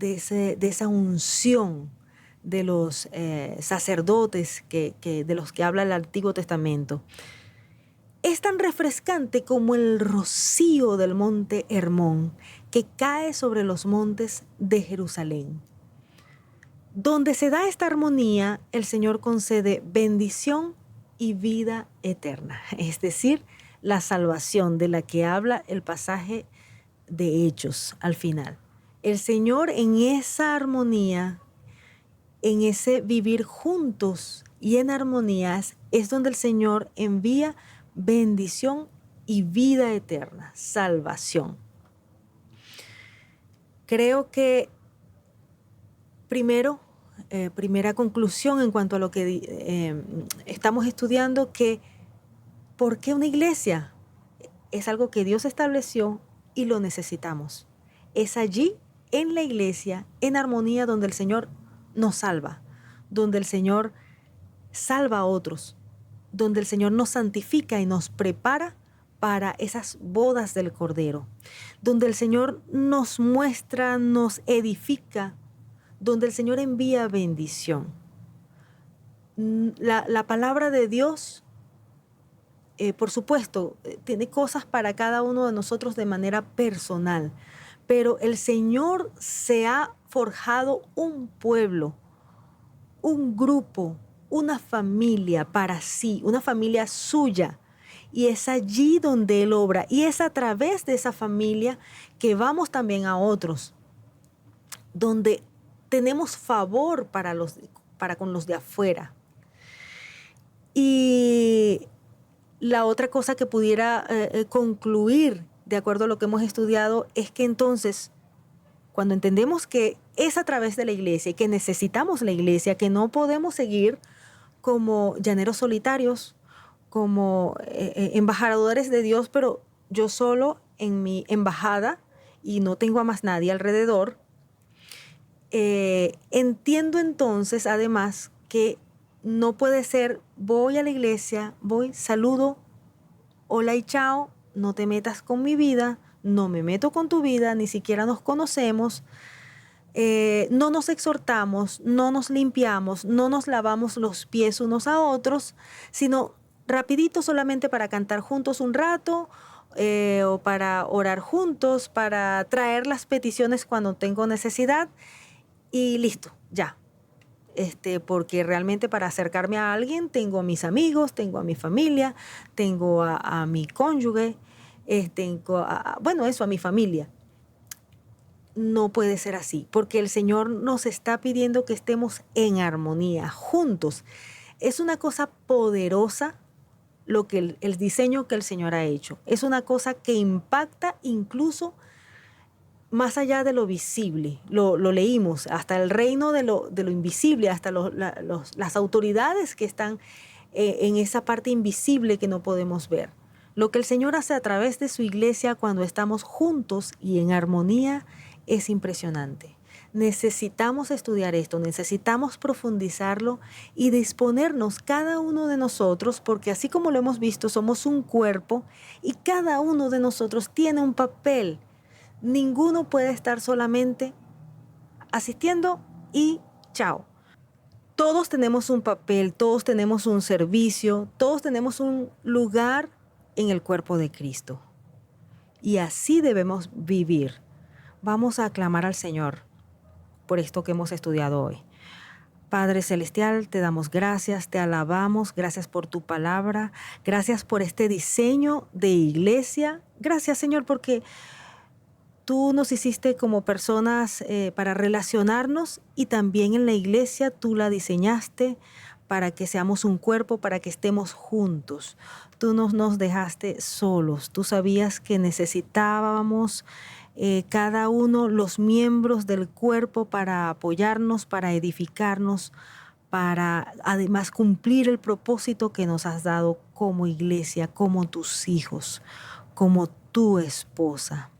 esa unción de los sacerdotes de los que habla el Antiguo Testamento. Es tan refrescante como el rocío del monte Hermón que cae sobre los montes de Jerusalén. Donde se da esta armonía, el Señor concede bendición y vida eterna, es decir, la salvación de la que habla el pasaje de Hechos al final. El Señor en esa armonía, en ese vivir juntos y en armonías, es donde el Señor envía bendición y vida eterna, salvación. Creo que primera conclusión en cuanto a lo que estamos estudiando, que ¿por qué una iglesia? Es algo que Dios estableció y lo necesitamos. Es allí, en la iglesia, en armonía, donde el Señor nos salva, donde el Señor salva a otros, donde el Señor nos santifica y nos prepara para esas bodas del Cordero, donde el Señor nos muestra, nos edifica, donde el Señor envía bendición. La palabra de Dios, por supuesto, tiene cosas para cada uno de nosotros de manera personal, pero el Señor se ha forjado un pueblo, un grupo, una familia para sí, una familia suya. Y es allí donde Él obra. Y es a través de esa familia que vamos también a otros, donde tenemos favor para con los de afuera. Y la otra cosa que pudiera concluir, de acuerdo a lo que hemos estudiado, es que entonces, cuando entendemos que es a través de la iglesia y que necesitamos la iglesia, que no podemos seguir como llaneros solitarios, como embajadores de Dios, pero yo solo en mi embajada y no tengo a más nadie alrededor. Entiendo entonces, además, que no puede ser, voy a la iglesia, voy, saludo, hola y chao, no te metas con mi vida, no me meto con tu vida, ni siquiera nos conocemos, no nos exhortamos, no nos limpiamos, no nos lavamos los pies unos a otros, sino rapidito solamente para cantar juntos un rato, o para orar juntos, para traer las peticiones cuando tengo necesidad y listo, ya. Porque realmente para acercarme a alguien tengo a mis amigos, tengo a mi familia, tengo a mi cónyuge, tengo a mi familia. No puede ser así, porque el Señor nos está pidiendo que estemos en armonía, juntos. Es una cosa poderosa lo que el diseño que el Señor ha hecho. Es una cosa que impacta incluso más allá de lo visible. Lo leímos, hasta el reino de lo invisible, hasta las autoridades que están en esa parte invisible que no podemos ver. Lo que el Señor hace a través de su iglesia cuando estamos juntos y en armonía es impresionante. Necesitamos estudiar esto, necesitamos profundizarlo y disponernos cada uno de nosotros, porque así como lo hemos visto, somos un cuerpo y cada uno de nosotros tiene un papel. Ninguno puede estar solamente asistiendo y chao. Todos tenemos un papel, todos tenemos un servicio, todos tenemos un lugar en el cuerpo de Cristo. Y así debemos vivir. Vamos a aclamar al Señor por esto que hemos estudiado hoy. Padre Celestial, te damos gracias, te alabamos, gracias por tu palabra, gracias por este diseño de iglesia. Gracias, Señor, porque tú nos hiciste como personas para relacionarnos y también en la iglesia tú la diseñaste para que seamos un cuerpo, para que estemos juntos. Tú no nos dejaste solos, tú sabías que necesitábamos cada uno, los miembros del cuerpo, para apoyarnos, para edificarnos, para además cumplir el propósito que nos has dado como iglesia, como tus hijos, como tu esposa.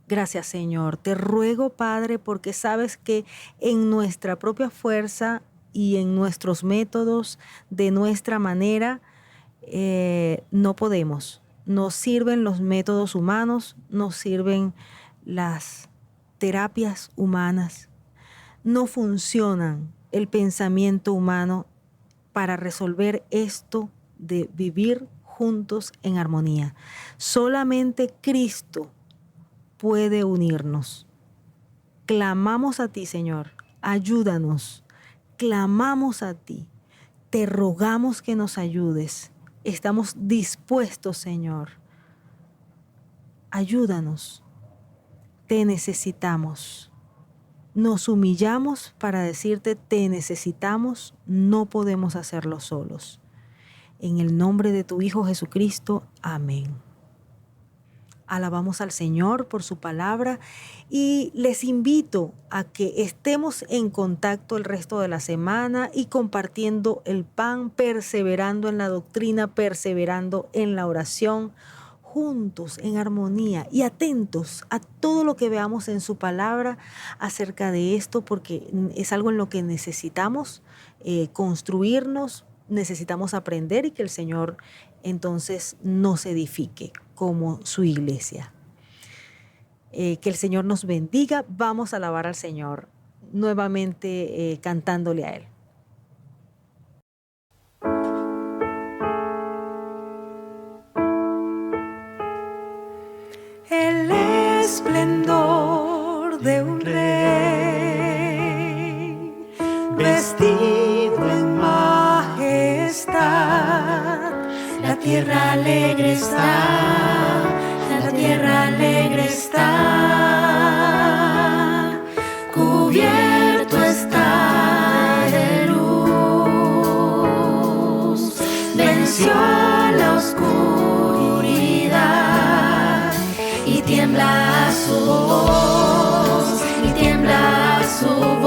Gracias, Señor. Te ruego, Padre, porque sabes que en nuestra propia fuerza y en nuestros métodos, de nuestra manera, no podemos. Nos sirven los métodos humanos, nos sirven las terapias humanas. No funcionan el pensamiento humano para resolver esto de vivir juntos en armonía. Solamente Cristo puede unirnos. Clamamos a ti, Señor, ayúdanos. Clamamos a ti, te rogamos que nos ayudes. Estamos dispuestos, Señor. Ayúdanos, te necesitamos. Nos humillamos para decirte, te necesitamos, no podemos hacerlo solos. En el nombre de tu Hijo Jesucristo, amén. Alabamos al Señor por su palabra y les invito a que estemos en contacto el resto de la semana y compartiendo el pan, perseverando en la doctrina, perseverando en la oración, juntos en armonía y atentos a todo lo que veamos en su palabra acerca de esto, porque es algo en lo que necesitamos construirnos, necesitamos aprender y que el Señor entonces nos edifique como su iglesia. Que el Señor nos bendiga. Vamos a alabar al Señor nuevamente cantándole a Él. El esplendor de un rey, vestido en majestad. La tierra alegre está, la tierra alegre está, cubierto está de luz, venció la oscuridad y tiembla su voz, y tiembla su voz.